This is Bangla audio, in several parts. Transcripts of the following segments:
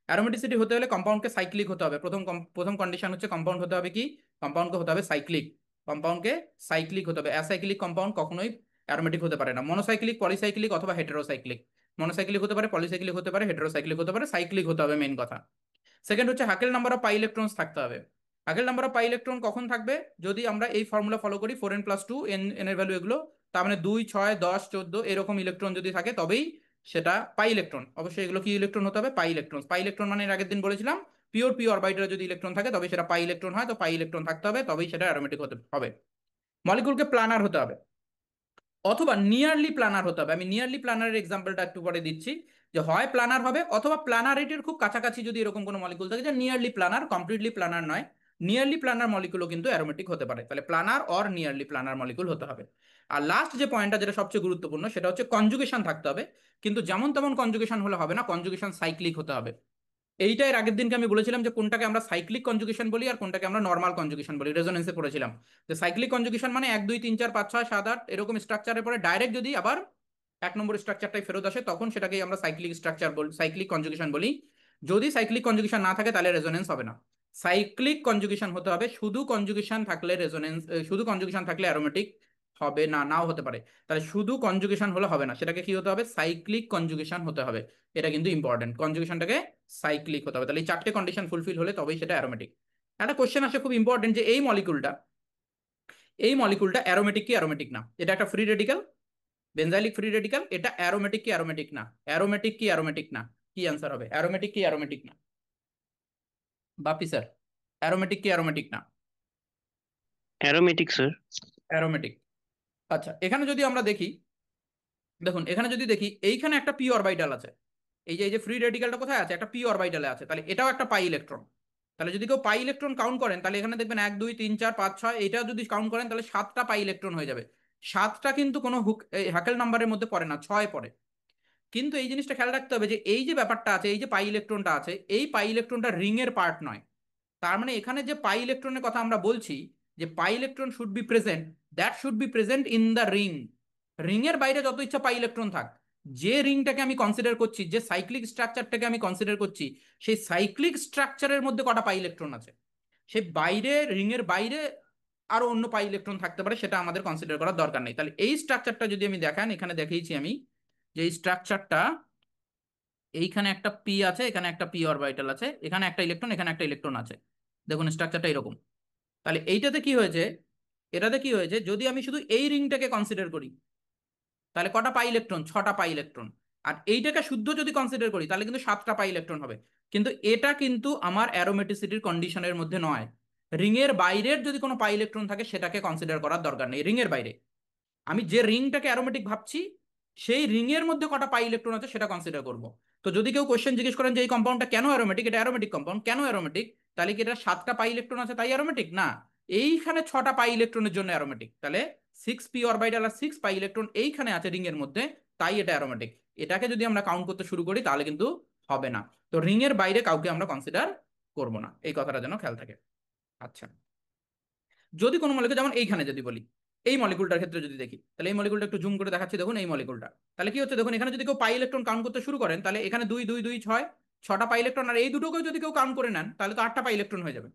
অ্যারোমেটিসিটি হতে হলে কম্পাউন্ডকে সাইক্লিক হতে হবে। প্রথম কন্ডিশন হচ্ছে কম্পাউন্ড হতে হবে কি, কম্পাউন্ডকে হতে হবে সাইক্লিক। কম্পাউন্ডকে সাইক্লিক হতে হবে। অ্যাসাইক্লিক কম্পাউন্ড কখনোই অ্যারোমেটিক হতে পারে না। মনোসাইক্লিক, পলিসাইক্লিক অথবা হেটেরোসাইক্লিক। মনোসাইক্লিক হতে পারে, পলিসাইক্লিক হতে পারে, হেটেরোসাইক্লিক হতে পারে, সাইক্লিক হতে হবে, মেন কথা। সেকেন্ড হচ্ছে হাকেল নাম্বার অফ পাই ইলেকট্রনস থাকতে হবে। হাকেল নাম্বার অফ পাই ইলেকট্রন কখন থাকবে, যদি আমরা এই ফর্মুলা ফলো করি 4n+2, এন এর ভ্যালু এগুলো, তার মানে 2, 6, 10, 14 এরকম ইলেকট্রন যদি থাকে তবেই সেটা পাই ইলেকট্রন। অবশ্যই এগুলো কি ইলেকট্রন হতে হবে, পাই ইলেকট্রন। পাই ইলেকট্রন মানে এর আগের দিন বলেছিলাম পিওর পি অরবিটালে যদি ইলেকট্রন থাকে তবে সেটা পাই ইলেকট্রন হয়, তো পাই ইলেকট্রন থাকতে হবে তবেই সেটা অ্যারোমেটিক হতে হবে। মলিকুলকে প্লানার হতে হবে অথবা নিয়ারলি প্লানার হতে হবে। আমি নিয়ারলি প্লানারের এক্সাম্পলটা একটু পরে দিচ্ছি, যে হয় প্লানার হবে অথবা প্লানারিটির খুব কাছাকাছি যদি এরকম কোনো মলিকুল থাকে যে নিয়ারলি প্লানার, কমপ্লিটলি প্লানার নয়, নিয়ারলি প্লানার মলিকুলও কিন্তু অ্যারোমেটিক হতে পারে। তাহলে planer or nearly planer molecule হতে হবে। আর লাস্ট যে পয়েন্টটা, যেটা সবচেয়ে গুরুত্বপূর্ণ, সেটা হচ্ছে কনজুগেশন থাকতে হবে। কিন্তু যেমন তেমন কনজুগেশন হলে হবে না, কনজুগেশন সাইক্লিক হতে হবে। এইটা এর আগের দিনকে আমি বলেছিলাম যে কোনটাকে আমরা সাইক্লিক কনজুগেশন বলি আর কোনটাকে আমরা নর্মাল কনজুগেশন বলি, রেজোনেন্সে পড়েছিলাম। যে সাইক্লিক কনজুগেশন মানে 1, 2, 3, 4, 5, 6, 7, 8 এরকম স্ট্রাকচারের পরে ডাইরেক্ট যদি আবার 1 নম্বর স্ট্রাকচারটাই ফেরত আসে তখন সেটাকেই আমরা সাইক্লিক স্ট্রাকচার বলি, সাইক্লিক কনজুগেশন বলি। যদি সাইক্লিক কনজুগেশন না থাকে তাহলে রেজোনেন্স হবে না। সাইক্লিক কনজুগেশন হতে হবে। শুধু কনজুগেশন থাকলে রেজোনেন্স, শুধু কনজুগেশন থাকলে অ্যারোমেটিক হবে না, নাও হতে পারে। তাহলে শুধু কনজুগেশন হলে হবে না, সেটাকে কি হতে হবে, সাইক্লিক কনজুগেশন হতে হবে। এটা কিন্তু ইম্পর্টেন্ট, কনজুগেশনটাকে সাইক্লিক হতে হবে। তাহলে এই 4টে কন্ডিশন ফুলফিল হলে তবেই সেটা অ্যারোমেটিক। একটা কোশ্চেন আসে খুব ইম্পর্টেন্ট, যে এই মলিকুলটা অ্যারোমেটিক কি অ্যারোমেটিক না। এটা একটা ফ্রি রেডিক্যাল, বেনজাইলিক ফ্রি রেডিক্যাল, এটা অ্যারোমেটিক কি অ্যারোমেটিক না, অ্যারোমেটিক কি অ্যারোমেটিক না, কি অ্যান্সার হবে, অ্যারোমেটিক কি অ্যারোমেটিক না, বাপি স্যার, অ্যারোমেটিক কি অ্যারোমেটিক না, অ্যারোমেটিক স্যার। অ্যারোমেটিক। আচ্ছা, এখানে যদি আমরা দেখি, দেখুন এখানে যদি দেখি এইখানে একটা পি অরবিটাল আছে, এই যে ফ্রি রেডিক্যালটা কোথায় আছে, একটা পি অরবিটালে আছে, তাহলে এটাও একটা পাই ইলেকট্রন। তাহলে যদি কেউ পাই ইলেকট্রন কাউন্ট করেন তাহলে এখানে দেখবেন 1, 2, 3, 4, 5, 6, এইটাও যদি কাউন্ট করেন তাহলে 7টা পাই ইলেকট্রন হয়ে যাবে। 7টা কিন্তু কোনো হ্যাকেল নাম্বারের মধ্যে পড়ে না, 6 পড়ে। কিন্তু এই জিনিসটা খেয়াল রাখতে হবে যে এই যে ব্যাপারটা আছে, এই যে পাই ইলেকট্রনটা আছে, এই পাই ইলেকট্রনটা রিং এর পার্ট নয়। তার মানে এখানে যে পাই ইলেকট্রনের কথা আমরা বলছি, যে pi electron should be present, that should be present in the ring. Ring এর বাইরে যত ইচ্ছা পাই ইলেকট্রন থাক, যে রিংটাকে আমি কনসিডার করছি, যে সাইক্লিক স্ট্রাকচারটাকে আমি কনসিডার করছি, সেই সাইক্লিক স্ট্রাকচারের মধ্যে কটা পাই ইলেকট্রন আছে, সে বাইরে, রিং এর বাইরে আরো অন্য পাই ইলেকট্রন থাকতে পারে, সেটা আমাদের কনসিডার করার দরকার নেই। তাহলে এই স্ট্রাকচারটা যদি আমি দেখান, এখানে দেখিয়েছি আমি, যে এই স্ট্রাকচারটা, এইখানে একটা পি আছে, এখানে একটা পি অরবিটাল আছে, এখানে একটা ইলেকট্রন, এখানে একটা ইলেকট্রন আছে। দেখুন স্ট্রাকচারটা এরকম। তাহলে এইটাতে কি হয়েছে, এটাতে কি হয়েছে, যদি আমি শুধু এই রিংটাকে কনসিডার করি তাহলে কটা পাই ইলেকট্রন, 6টা পাই ইলেকট্রন। আর এইটাকে শুদ্ধ যদি কনসিডার করি তাহলে কিন্তু 7টা পাই ইলেকট্রন হবে। কিন্তু এটা কিন্তু আমার অ্যারোমেটিসিটির কন্ডিশনের মধ্যে নয়। রিং এর বাইরের যদি কোনো পাই ইলেকট্রন থাকে সেটাকে কনসিডার করার দরকার নেই, রিং এর বাইরে। আমি যে রিংটাকে অ্যারোমেটিক ভাবছি সেই রিং এর মধ্যে কটা পাই ইলেকট্রন আছে সেটা কনসিডার করব। তো যদি কেউ কোশ্চেন জিজ্ঞেস করেন যে এই কম্পাউন্ডটা কেন অ্যারোমেটিক, এটা অ্যারোমেটিক কম্পাউন্ড, কেন অ্যারোমেটিক, তাহলে কি এটা 7টা পাই ইলেকট্রন আছে তাই অ্যারোমেটিক না, এইখানে 6টা পাই ইলেকট্রনের জন্য অ্যারোমেটিক। তাহলে 6p অরবিটাল আর 6 পাই ইলেকট্রন এইখানে আছে রিং এর মধ্যে, তাই এটা অ্যারোমেটিক। এটাকে যদি আমরা কাউন্ট করতে শুরু করি তাহলে কিন্তু হবে না। তো রিং এর বাইরে কাউকে আমরা কনসিডার করব না, এই কথাটা যেন খেয়াল থাকে। আচ্ছা, যদি কোনো মলিকুল, যেমন এইখানে যদি বলি, এই মলিকুলটার ক্ষেত্রে যদি দেখি, তাহলে এই মলিকুলটা একটু জুম করে দেখাচ্ছি, দেখুন এই মলিকুলটা। তাহলে কি হচ্ছে, দেখুন এখানে যদি কেউ পাই ইলেকট্রন কাউন্ট করতে শুরু করেন তাহলে এখানে 2, 2, 2, 6, 6টা পাই ইলেকট্রন, আর এই দুটোকেও যদি কেউ কাউন্ট করে নেন তাহলে তো 8টা পাই ইলেকট্রন হয়ে যাবে।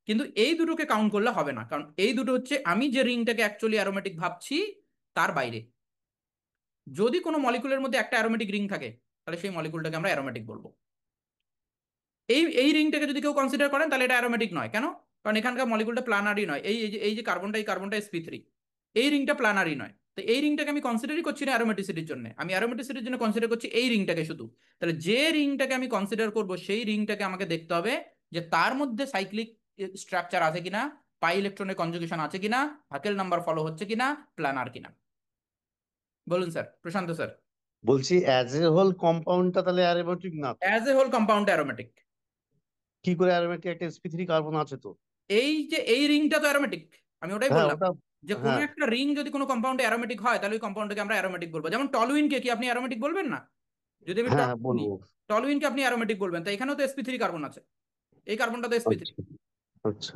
কিন্তু এই দুটোকে কাউন্ট করলে হবে না, কারণ এই দুটো হচ্ছে আমি যে রিংটাকে অ্যাকচুয়ালি অ্যারোমেটিক ভাবছি তার বাইরে। যদি কোনো মলিকুলের মধ্যে একটা অ্যারোমেটিক রিং থাকে তাহলে সেই মলিকুলটাকে আমরা অ্যারোমেটিক বলবো। এই রিংটাকে যদি কেউ কনসিডার করেন তাহলে এটা অ্যারোমেটিক নয়, কেন, কারণ এখানকার মলিকুলটা প্লানারি নয়। এই যে কার্বনটা, এই কার্বনটা sp3, এই রিংটা প্লানারি নয়। তো এই রিংটাকে আমি কনসিডারই করছি না অ্যারোমেটিসিটির জন্য, আমি অ্যারোমেটিসিটির জন্য কনসিডার করছি এই রিংটাকে শুধু। তাহলে যে রিংটাকে আমি কনসিডার করব সেই রিংটাকে আমাকে দেখতে হবে যে তার মধ্যে সাইক্লিক স্ট্রাকচার আছে কিনা, পাই ইলেকট্রনের কনজুগেশন আছে কিনা, হাকেল নাম্বার ফলো হচ্ছে কিনা, প্লানার কিনা। বলুন স্যার, প্রশান্ত স্যার। বলছি অ্যাজ এ হোল কম্পাউন্ডটা তাহলে অ্যারোমেটিক না তো? As a whole compound aromatic. কি করে অ্যারোমেটিক? একটা sp3 কার্বন আছে তো। এই যে এই রিংটা তো অ্যারোমেটিক, আমি ওটাই হ্যাঁ বললাম, ওটা। যে কোনো হ্যাঁ একটা রিং যদি কোনো কম্পাউন্ডে অ্যারোমেটিক হয় তাহলে ওই কম্পাউন্ডকে আমরা অ্যারোমেটিক বলবো। যেমন টলুইনকে কি আপনি অ্যারোমেটিক বলবেন না? যদি আমি হ্যাঁ হ্যাঁ, টলুইন নিই, বলবো। টলুইনকে আপনি অ্যারোমেটিক বলবেন, তো এখানেও তো sp3 কার্বন আছে, এই কার্বনটা তো sp3, আচ্ছা আচ্ছা।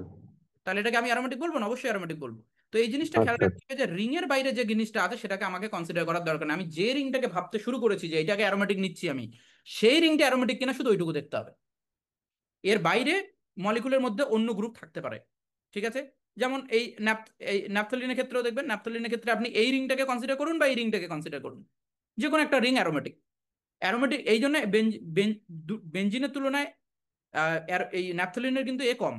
তাহলে এটাকে আমি অ্যারোমেটিক বলবো না? অবশ্যই অ্যারোমেটিক বলবো। তো এই জিনিসটা খেয়াল আচ্ছা রাখতে হবে যে রিং এর বাইরে যে জিনিসটা আছে সেটাকে আমাকে কনসিডার করার দরকার নেই। আমি যে রিংটাকে ভাবতে শুরু করেছি যে এটাকে অ্যারোমেটিক নিচ্ছি আমি, সেই রিংটা অ্যারোমেটিক কিনা শুধু ওইটুকু দেখতে হবে। এর বাইরে মলিকুলের মধ্যে অন্য গ্রুপ থাকতে পারে, ঠিক আছে? যেমন এই ন্যাপথলিনের ক্ষেত্রেও দেখবেন, ন্যাপথলিনের ক্ষেত্রে আপনি এই রিংটাকে কনসিডার করুন বা এই রিংটাকে কনসিডার করুন, যে কোনো একটা রিং অ্যারোমেটিক। অ্যারোমেটিক এই জন্য বেঞ্জিনের তুলনায় এই ন্যাপথলিনের কিন্তু এ কম,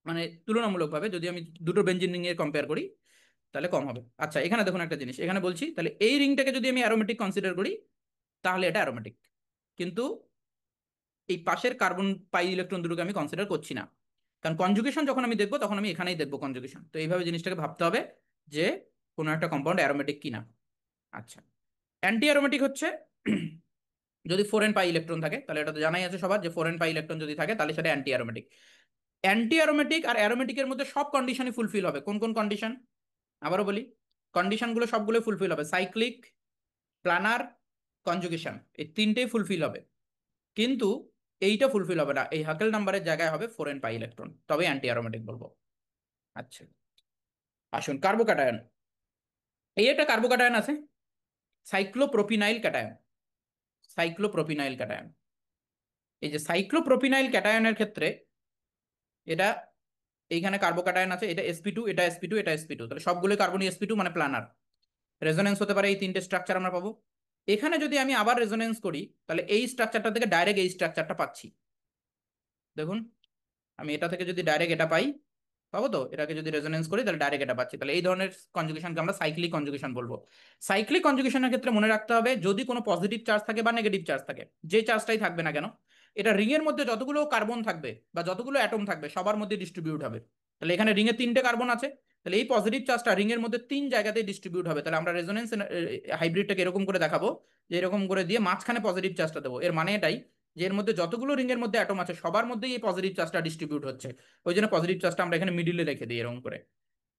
মানে তুলনামূলকভাবে যদি আমি দুটো বেঞ্জিন রিং এর কম্পেয়ার করি তাহলে কম হবে। আচ্ছা এখানে দেখুন একটা জিনিস, এখানে বলছি তাহলে এই রিংটাকে যদি আমি অ্যারোমেটিক কনসিডার করি তাহলে এটা অ্যারোমেটিক, কিন্তু এই পাশের কার্বন পাই ইলেকট্রন দুটোকে আমি কনসিডার করছি না, কারণ কনজুগেশন যখন আমি দেখবো তখন আমি এখানেই দেখবো কনজুগেশন। তো এইভাবে জিনিসটাকে ভাবতে হবে যে কোনো একটা কম্পাউন্ড অ্যারোমেটিক কিনা। আচ্ছা, অ্যান্টি অ্যারোমেটিক হচ্ছে যদি 4n পাই ইলেকট্রন থাকে, তাহলে এটা তো জানাই আছে সবার যে 4n পাই ইলেকট্রন যদি থাকে তাহলে সেটা অ্যান্টি অ্যারোমেটিক। অ্যান্টি অ্যারোমেটিক আর অ্যারোমেটিকের মধ্যে সব কন্ডিশনই ফুলফিল হবে। কোন কোন কন্ডিশন? আবারও বলি, কন্ডিশনগুলো সবগুলো ফুলফিল হবে, সাইক্লিক, প্লানার, কনজুগেশন, এই তিনটেই ফুলফিল হবে। কিন্তু এইটা ফুলফিল হবে না, এই হাকেল নাম্বারের জায়গায় হবে 4n পাই ইলেকট্রন, তবে অ্যান্টি অ্যারোমেটিক বলবো। আচ্ছা আসুন কার্বোক্যাটায়ন। এই একটা কার্বোক্যাটায়ন আছে, সাইক্লোপ্রোপিনাইল ক্যাটায়ন। সাইক্লোপ্রোপিনাইল ক্যাটায়ন, এই যে সাইক্লোপ্রোপিনাইল ক্যাটায়নের ক্ষেত্রে এটা এইখানে কার্বোক্যাটায়ন আছে, এটা sp2, এটা sp2, এটা sp2, তাহলে সবগুলো কার্বনই sp2 মানে প্লানার। রেজোনেন্স হতে পারে এই তিনটে স্ট্রাকচার আমরা পাবো। এখানে যদি আমি আবার রেজোনেন্স করি তাহলে এই স্ট্রাকচারটা থেকে ডাইরেক্ট এই স্ট্রাকচারটা পাচ্ছি। দেখুন আমি এটা থেকে যদি ডাইরেক্ট এটা পাই, পাবো তো, এটাকে যদি রেজোনেন্স করি তাহলে ডাইরেক্ট এটা পাচ্ছি। তাহলে এই ধরনের কনজুগেশনকে আমরা সাইক্লিক কনজুগেশন বলবো। সাইক্লিক কনজুগেশনের ক্ষেত্রে মনে রাখতে হবে যদি কোনো পজিটিভ চার্জ থাকে বা নেগেটিভ চার্জ থাকে, যে চার্জটাই থাকবে না কেন, এটা রিং এর মধ্যে যতগুলো কার্বন থাকবে বা যতগুলো অ্যাটম থাকবে সবার মধ্যে ডিস্ট্রিবিউট হবে। তাহলে এখানে রিং এ 3টে কার্বন আছে, তাহলে এই পজিটিভ চার্জটা রিং এর মধ্যে 3 জায়গাতেই ডিস্ট্রিবিউট হবে। তাহলে আমরা রেজোনেন্স হাইব্রিডটাকে এরকম করে দেখাবো যে এরকম করে দিয়ে মাঝখানে পজিটিভ চার্জটা দেবো। এর মানে এটাই যে এর মধ্যে যতগুলো রিং এর মধ্যে অ্যাটম আছে সবার মধ্যেই এই পজিটিভ চার্জটা ডিস্ট্রিবিউট হচ্ছে। ওই জন্য পজিটিভ চার্জটা আমরা এখানে মিডিলে রেখে দিই এরকম করে।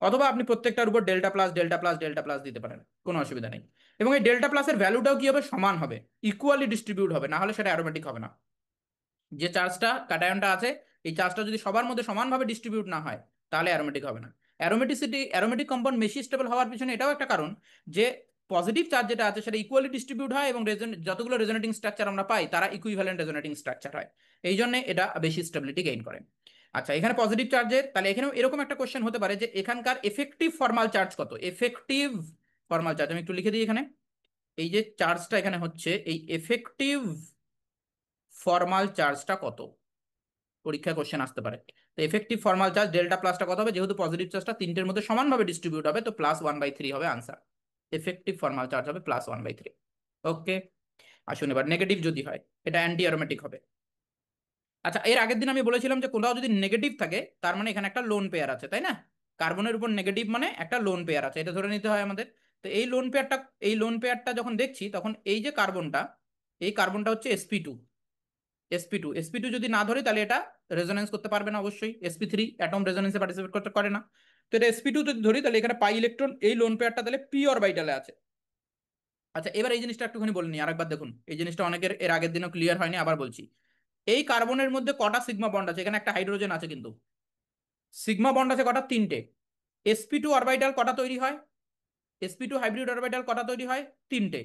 অথবা আপনি প্রত্যেকটার উপর delta plus delta plus delta plus দিতে পারেন, কোনো অসুবিধা নেই। এবং এই ডেল্টা প্লাসের ভ্যালুটাও কি হবে? সমান হবে, ইকুয়ালি ডিস্ট্রিবিউট হবে, না হলে সেটা অ্যারোমেটিক হবে না। যে চার্জটা ক্যাটায়নটা আছে এই চার্জটা যদি সবার মধ্যে সমানভাবে ডিস্ট্রিবিউট না হয় তাহলে অ্যারোমেটিক হবে না। অ্যারোমেটিক কম্পাউন্ড বেশি স্টেবল হওয়ার পিছনে এটাও একটা কারণ যে পজিটিভ চার্জ যেটা আছে সেটা ইকুয়ালি ডিস্ট্রিবিউট হয় এবং যতগুলো রেজোনেটিং স্ট্রাকচার আমরা পাই তারা ইকুইভ্যালেন্ট রেজোনেটিং স্ট্রাকচার হয়, এই জন্য এটা বেশি স্টেবিলিটি গেইন করে। আচ্ছা এখানে পজিটিভ চার্জের, তাহলে এখানেও এরকম একটা কোশ্চেন হতে পারে যে এখানকার এফেক্টিভ ফর্মাল চার্জ কত। এফেক্টিভ ফর্মাল চার্জ আমি একটু লিখে দিই এখানে, এই যে চার্জটা এখানে হচ্ছে এই এফেক্টিভ ফর্মাল চার্জটা কত, পরীক্ষা কোশ্চেন আসতে পারে। তো এফেক্টিভ ফর্মাল চার্জ ডেল্টা প্লাসটা কত হবে? যেহেতু পজিটিভ চার্জটা তিনটের মধ্যে সমানভাবে ডিস্ট্রিবিউট হবে তো +1/3 হবে আনসার। এফেক্টিভ ফর্মাল চার্জ হবে +1/3। ওকে আসুন এবার নেগেটিভ যদি হয় এটা অ্যান্টি অ্যারোমেটিক হবে। আচ্ছা এর আগের দিন আমি বলেছিলাম যে কোথাও যদি নেগেটিভ থাকে তার মানে এখানে একটা লোন পেয়ার আছে, তাই না? কার্বনের উপর নেগেটিভ মানে একটা লোন পেয়ার আছে, এটা ধরে নিতে হয় আমাদের। তো এই লোন পেয়ারটা যখন দেখছি তখন এই যে কার্বনটা, এই কার্বনটা হচ্ছে sp2 যদি না ধরি তাহলে এটা রেজোনেন্স করতে পারবে না, অবশ্যই sp3 অ্যাটম রেজোনেন্সে পার্টিসিপেট করতে পারে না। তো এটা sp2 যদি ধরি তাহলে এখানে পাই ইলেকট্রন এই লোন পেয়ারটা তাহলে পি অরবিটালে আছে। আচ্ছা এবার এই জিনিসটা একটুখানি বলে নিই আরেকবার, দেখুন এই জিনিসটা অনেকের এর আগের দিনও ক্লিয়ার হয়নি, আবার বলছি। এই কার্বনের মধ্যে কটা সিগমা বন্ড আছে? এখানে একটা হাইড্রোজেন আছে কিন্তু সিগমা বন্ড আছে কটা? 3টে। sp2 অরবিটাল কটা তৈরি হয়? sp2 হাইব্রিড অরবিটাল কটা তৈরি হয়? 3টে।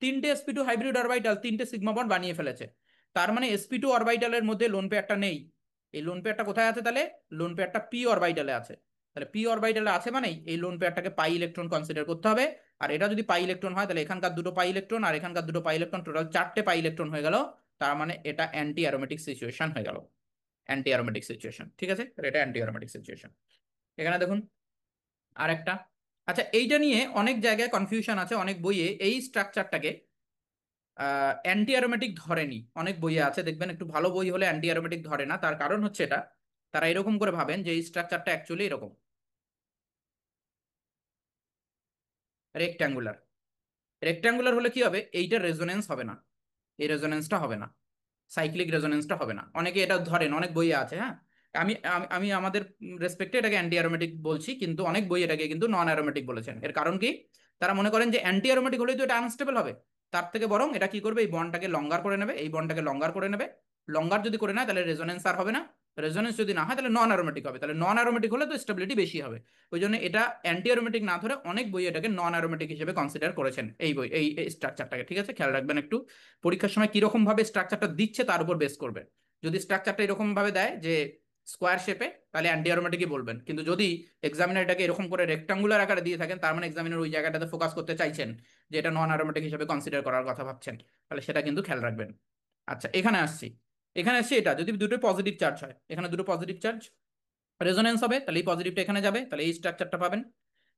3টে sp2 হাইব্রিড অরবিটাল 3টে সিগমা বন্ড বানিয়ে ফেলেছে। তার মানে sp2 অরবিটালের মধ্যে লোন পেয়ারটা নেই। এই লোন পেয়ারটা কোথায় আছে তাহলে? লোন পেয়ারটা পি অরবিটালে আছে। তাহলে পি অরবিটালে আছে মানে এই লোন পেয়ারটাকে পাই ইলেকট্রন কনসিডার করতে হবে। আর এটা যদি পাই ইলেকট্রন হয় তাহলে এখানকার দুটো পাই ইলেকট্রন আর এখানকার দুটো পাই ইলেকট্রন, টোটাল 4টে পাই ইলেকট্রন হয়ে গেল। তার মানে এটা অ্যান্টি অ্যারোমেটিক সিচুয়েশন হয়ে গেল। অ্যান্টি অ্যারোমেটিক সিচুয়েশন, ঠিক আছে, এটা অ্যান্টি অ্যারোমেটিক সিচুয়েশন। এখানে দেখুন আরেকটা। আচ্ছা এইটা নিয়ে অনেক জায়গায় কনফিউশন আছে, অনেক বইয়ে এই স্ট্রাকচারটাকে অ্যান্টি অ্যারোমেটিক ধরেনি। অনেক বইয়ে আছে দেখবেন, একটু ভালো বই হলে অ্যান্টি অ্যারোমেটিক ধরে না, তার কারণ হচ্ছে এটা তারা এরকম করে ভাবেন যে এই স্ট্রাকচারটা অ্যাকচুয়ালি এরকম রেক্ট্যাঙ্গুলার। রেক্ট্যাঙ্গুলার হলে কি হবে? এইটার রেজোনেন্স হবে না, এই রেজোনেন্সটা হবে না, সাইক্লিক রেজোনেন্সটা হবে না। অনেকে এটা ধরেন, অনেক বইয়ে আছে। হ্যাঁ আমি আমি আমি আমাদের রেসপেক্টে এটাকে অ্যান্টি অ্যারোমেটিক বলছি, কিন্তু অনেক বই এটাকে কিন্তু নন অ্যারোমেটিক বলেছেন। এর কারণ কি? তারা মনে করেন যে অ্যান্টি অ্যারোমেটিক হলেই তো এটা আনস্টেবল হবে, তার থেকে বরং এটা কি করবে, এই বন্ডটাকে লঙ্গার করে নেবে, এই বন্ডটাকে লঙ্গার করে নেবে, লঙ্গার যদি করে নেয় তাহলে রেজোনেন্স আর হবে না, রেজোনেন্স যদি না হয় তাহলে নন অ্যারোমেটিক হবে, তাহলে নন অ্যারোমেটিক হলে তো স্টেবিলিটি বেশি হবে। ওই জন্য এটা অ্যান্টি অ্যারোমেটিক না ধরে অনেক বই এটাকে নন অ্যারোমেটিক হিসেবে কনসিডার করেছেন এই বই এই স্ট্রাকচারটাকে। ঠিক আছে, খেয়াল রাখবেন একটু পরীক্ষার সময় কিরকম ভাবে স্ট্রাকচারটা দিচ্ছে তার উপর বেস করবে। যদি স্ট্রাকচারটা এরকম ভাবে দেয় যে স্কোয়ার শেপে, তাহলে অ্যান্টি অ্যারোমেটিকই বলবেন, কিন্তু যদি এক্সামিনার এটাকে এরকম করে রেক্টাঙ্গুলার আকারে দিয়ে থাকেন তার মানে এক্সামিনার ওই জায়গাটাতে ফোকাস করতে চাইছেন যে এটা নন অ্যারোমেটিক হিসেবে কনসিডার করার কথা ভাবছেন, তাহলে সেটা কিন্তু খেয়াল রাখবেন। আচ্ছা এখানে আসছি, এখানে আসছি এটা যদি দুটো পজিটিভ চার্জ হয়, এখানে দুটো পজিটিভ চার্জ রেজোনেন্স হবে, তাহলে এই পজিটিভটা এখানে যাবে, তাহলে এই স্ট্রাকচারটা পাবেন,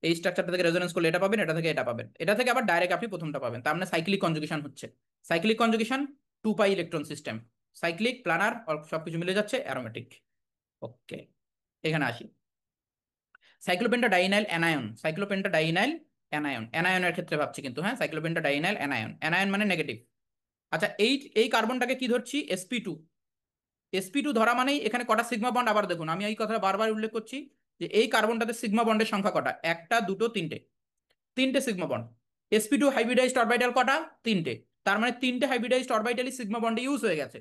এই স্ট্রাকচারটা থেকে রেজোনেন্স করলে এটা পাবেন, এটা থেকে এটা পাবেন, এটা থেকে আবার ডাইরেক্ট আপনি প্রথমটা পাবেন, তার মানে সাইক্লিক কনজুগেশন হচ্ছে। Cyclic conjugation 2 pi electron system, cyclic planar সবকিছু মিলে যাচ্ছে অ্যারোমেটিক। ওকে, এখানে আসি সাইক্লোপেন্টাডাইনাইল অ্যানায়ন, সাইক্লোপেন্টাডাইনাইল অ্যানায়ন, অ্যানায়নের ক্ষেত্রে ভাবছি কিন্তু, হ্যাঁ সাইক্লোপেন্টাডাইনাইল অ্যানায়ন, অ্যানায়ন মানে নেগেটিভ। আচ্ছা এই কার্বনটাকে কি ধরছি, sp2, sp2 ধরা মানেই এখানে কটা সিগমা বন্ড, আবার দেখুন আমি এই কথাটা বারবার উল্লেখ করছি যে এই কার্বনটাতে সিগমা বন্ডের সংখ্যা কটা, একটা দুটো তিনটে, তিনটে sigma bond. sp2 hybridised orbital কটা, তিনটে, তার মানে তিনটে হাইব্রিডাইজড অরবিটালই সিগমা বন্ডে ইউজ হয়ে গেছে,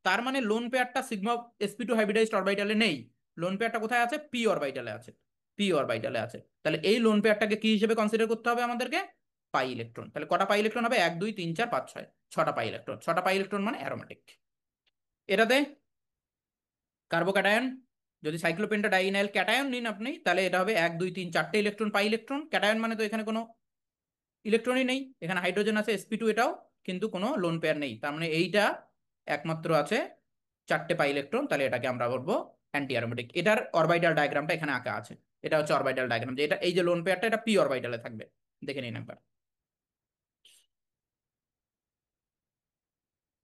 তার মানে লোন পেয়ারটা সিগমা sp2 হাইব্রিডাইজড অরবিটালে নেই, লোন পেয়ারটা কোথায় আছে, পি অরবিটালে আছে, পি অরবিটালে আছে, তাহলে এই লোন পেয়ারটাকে কি হিসেবে কনসিডার করতে হবে আমাদেরকে, পাই ইলেকট্রন। তাহলে কটা পাই ইলেকট্রন হবে, 1 2 3 4 5 6, ছটা পাই ইলেকট্রন, ছটা পাই ইলেকট্রন মানে অ্যারোমেটিক। এটাতে কার্বোক্যাটায়ন, যদি সাইক্লোপেন্টাডাইনাইল ক্যাটায়ন নিন আপনি তাহলে এটা হবে 1 2 3 4টে ইলেকট্রন, পাই ইলেকট্রন, ক্যাটায়ন মানে তো এখানে কোনো ইলেকট্রনই নেই, এখানে হাইড্রোজেন আছে sp2 এটাও, কিন্তু কোনো লোন পেয়ার নেই, তার মানে এইটা একমাত্র আছে 4টে পাই ইলেকট্রন, তাহলে এটাকে আমরা বলবো অ্যান্টি অ্যারোমেটিক। এটার অরবিটাল ডায়াগ্রামটা এখানে আঁকা আছে, এটা হচ্ছে অরবিটাল ডায়াগ্রাম, যে এটা এই যে লোন পেয়ারটা এটা পি অরবিটালে থাকবে, দেখে নিন একবার।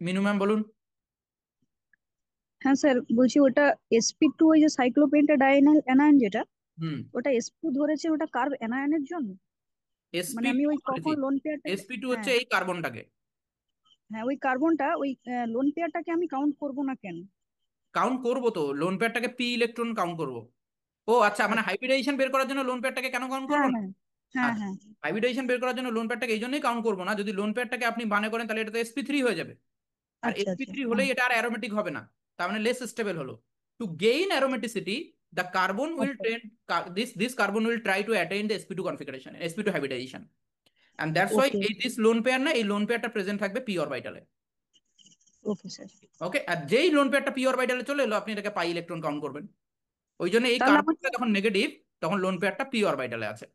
মিনু ম্যাম বলুন। হ্যাঁ স্যার, বলছি ওটা sp2 ওই যে সাইক্লোপেন্টাডাইনাইল অ্যানায়ন যেটা, হুম, ওটা sp2 ধরেছে, ওটা কার্ব অ্যানায়নের জন্য। মানে আমি sp2 ওই ধরেছি, কখন লোন পেয়ারটাকে, sp2 হচ্ছে হ্যাঁ এই কার্বনটাকে, হ্যাঁ ওই কার্বনটা ওই লোন পেয়ারটাকে আমি কাউন্ট করব না কেন? কাউন্ট করবো তো, লোন পেয়ারটাকে পি ইলেকট্রন কাউন্ট করবো। ও আচ্ছা, মানে আচ্ছা, হাইব্রিডাইজেশন বের করার জন্য লোন পেয়ারটাকে কেন কাউন্ট করবো হ্যাঁ না। হ্যাঁ হ্যাঁ আচ্ছা, হ্যাঁ। হাইব্রিডাইজেশন বের করার জন্য লোন পেয়ারটাকে এই জন্যই কাউন্ট করবো না, যদি লোন পেয়ারটাকে আপনি মনে করেন তাহলে এটা তো sp3 হয়ে যাবে, আর আচ্ছা আচ্ছা, sp3 হ্যাঁ। হলেই এটা আর অ্যারোমেটিক হবে না, তার মানে লেস স্টেবল হলো। To gain aromaticity the carbon will আচ্ছা, trend, this carbon will try to attain the sp2 configuration, sp2 hybridization, and that's why ওকে এই this লোন পেয়ার না, এই লোন পেয়ারটা প্রেজেন্ট থাকবে পি অরবিটালে। Okay sir. ওকে, আর যেই লোন পেয়ারটা পি অরবিটালে চলে এলো আপনি এটাকে পাই ইলেকট্রন কাউন্ট করবেন, ওই জন্য এই তাহলে আমাকে কার্বনটা যখন নেগেটিভ তখন লোন পেয়ারটা পি অরবিটালে আছে।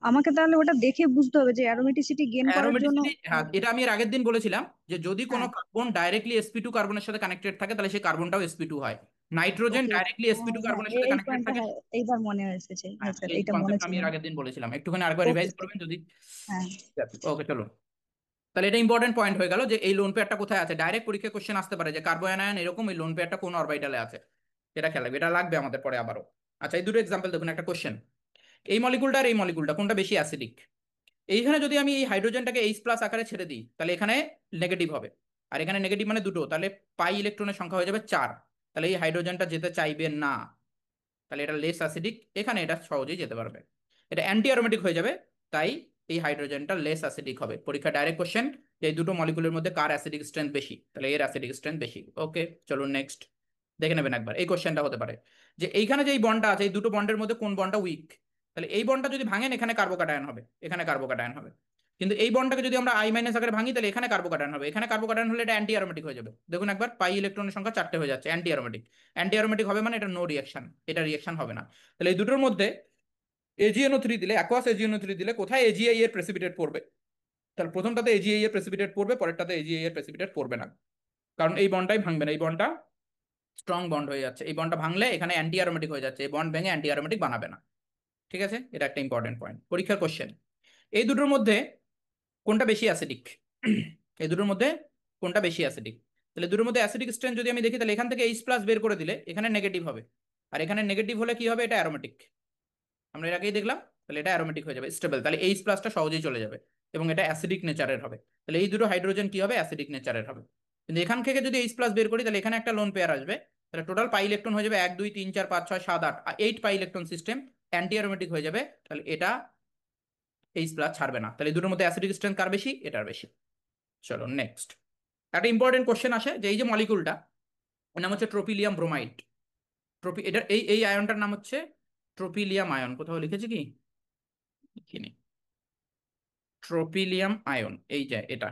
আমাকে তাহলে ওটা দেখে বুঝতে হবে যে অ্যারোমেটিসিটি গেইন করার জন্য। অ্যারোমেটিসিটি, হ্যাঁ এটা আমি এর আগের দিন বলেছিলাম যে যদি কোনো হ্যাঁ, কার্বন ডাইরেক্টলি sp2 কার্বনের সাথে কানেক্টেড থাকে তাহলে সেই কার্বনটাও sp2 হয়, নাইট্রোজেন ওকে ওকে, ডাইরেক্টলি হ্যাঁ sp2 হ্যাঁ, কার্বনের সাথে এই কানেক্টেড পয়েন্টটা, থাকে। হ্যাঁ এইবার মনে এসেছে, হ্যাঁ হ্যাঁ স্যার এই এটা মনে কনসেপ্ট ছিল আমি এর না। আগের দিন বলেছিলাম, একটুখানি আরেকবার ওকে রিভাইজ স্যার, করবেন যদি। হ্যাঁ। ওকে চলো, তাহলে এটা ইম্পর্টেন্ট পয়েন্ট হয়ে গেল যে এই লোন পেয়ারটা কোথায় আছে, ডাইরেক্ট পরীক্ষা কোশ্চেন আসতে পারে যে কার্বোয়ানায়ন এরকম, এই লোন পেয়ারটা কোন অরবিটালে আছে, এটা খেয়াল রাখবে, এটা লাগবে আমাদের পরে আবারও। আচ্ছা এই দুটো এক্সাম্পল দেখুন, একটা কোশ্চেন, এই মলিকুলটা আর এই মলিকুলটা কোনটা বেশি অ্যাসিডিক, এইখানে যদি আমি এই হাইড্রোজেনটাকে এইচ প্লাস আকারে ছেড়ে দিই তাহলে এখানে নেগেটিভ হবে, আর এখানে নেগেটিভ মানে দুটো, তাহলে পাই ইলেকট্রনের সংখ্যা হয়ে যাবে 4, তাহলে এই হাইড্রোজেনটা যেতে চাইবে না, তাহলে এটা লেস অ্যাসিডিক, এখানে এটা সহজেই যেতে পারবে, এটা অ্যান্টি অ্যারোমেটিক হয়ে যাবে, তাই এই হাইড্রোজেনটা লেস অ্যাসিডিক হবে। পরীক্ষা ডাইরেক্ট কোশ্চেন যে এই দুটো মলিকুলের মধ্যে কার অ্যাসিডিক স্ট্রেংথ বেশি, তাহলে এর অ্যাসিডিক স্ট্রেংথ বেশি। ওকে চলুন নেক্সট দেখে নেবেন একবার, এই কোশ্চেনটা হতে পারে যে এইখানে যে এই বন্ডটা আছে এই দুটো বন্ডের মধ্যে কোন বন্ডটা উইক, তাহলে এই বন্ডটা যদি ভাঙেন এখানে কার্বোক্যাটায়ন হবে, এখানে কার্বোক্যাটায়ন হবে, কিন্তু এই বন্ডটাকে যদি আমরা আই মাইনাস আকারে ভাঙি তাহলে এখানে কার্বোক্যাটায়ন হবে, এখানে কার্বোক্যাটায়ন হলে এটা অ্যান্টি অ্যারোমেটিক হয়ে যাবে। দেখুন একবার পাই ইলেকট্রনের সংখ্যা 4টে হয়ে যাচ্ছে, অ্যান্টি অ্যারোমেটিক, অ্যান্টি অ্যারোমেটিক হবে মানে এটা নো রিঅ্যাকশন, এটা রিঅ্যাকশন হবে না। তাহলে এই দুটোর মধ্যে AgNO3 দিলে, অ্যাকোয়াস AgNO3 দিলে কোথায় AgI এর প্রেসিপিটেট পড়বে, তাহলে প্রথমটাতে AgI এর প্রেসিপিটেট পড়বে, পরেরটাতে AgI এর প্রেসিপিটেট পড়বে না, কারণ এই বন্ডটাই ভাঙবে না, এই বন্ডটা স্ট্রং বন্ড হয়ে যাচ্ছে, এই বন্ডটা ভাঙলে এখানে অ্যান্টি অ্যারোমেটিক হয়ে যাচ্ছে, এই বন্ড ভেঙে অ্যান্টি অ্যারোমেটিক বানাবে না। ঠিক আছে, এটা একটা ইম্পর্টেন্ট পয়েন্ট পরীক্ষার কোশ্চেন। এই দুটোর মধ্যে কোনটা বেশি অ্যাসিডিক, এই দুটোর মধ্যে কোনটা বেশি অ্যাসিডিক, তাহলে দুটোর মধ্যে অ্যাসিডিক স্ট্রেন্থ যদি আমি দেখি তাহলে এখান থেকে H প্লাস বের করে দিলে এখানে নেগেটিভ হবে, আর এখানে নেগেটিভ হলে কি হবে, এটা অ্যারোমেটিক, আমরা এর আগেই দেখলাম, তাহলে এটা অ্যারোমেটিক হয়ে যাবে স্টেবল, তাহলে H প্লাসটা সহজেই চলে যাবে এবং এটা অ্যাসিডিক নেচারের হবে, তাহলে এই দুটো হাইড্রোজেন কি হবে, অ্যাসিডিক নেচারের হবে। কিন্তু এখান থেকে যদি H প্লাস বের করি তাহলে এখানে একটা লোন পেয়ার আসবে, তাহলে টোটাল পাই ইলেকট্রন হয়ে যাবে 1 2 3 4 5 6 7 8, 8 পাই ইলেকট্রন সিস্টেম, অ্যান্টি অ্যারোমেটিক হয়ে যাবে, তাহলে এটা H প্লাস ছাড়বে না, তাহলে এই দুটোর মধ্যে অ্যাসিডিক স্ট্রেংথ কার বেশি, এটার বেশি। চলো নেক্সট, একটা ইম্পর্টেন্ট কোশ্চেন আসে যে এই যে মলিকুলটা, এর নাম হচ্ছে ট্রোপিলিয়াম ব্রোমাইড। এটা এই আয়নটার নাম হচ্ছে ট্রোপিলিয়াম আয়ন। কোথাও লিখেছি কি? লিখিনি। ট্রোপিলিয়াম আয়ন, এই যে এটা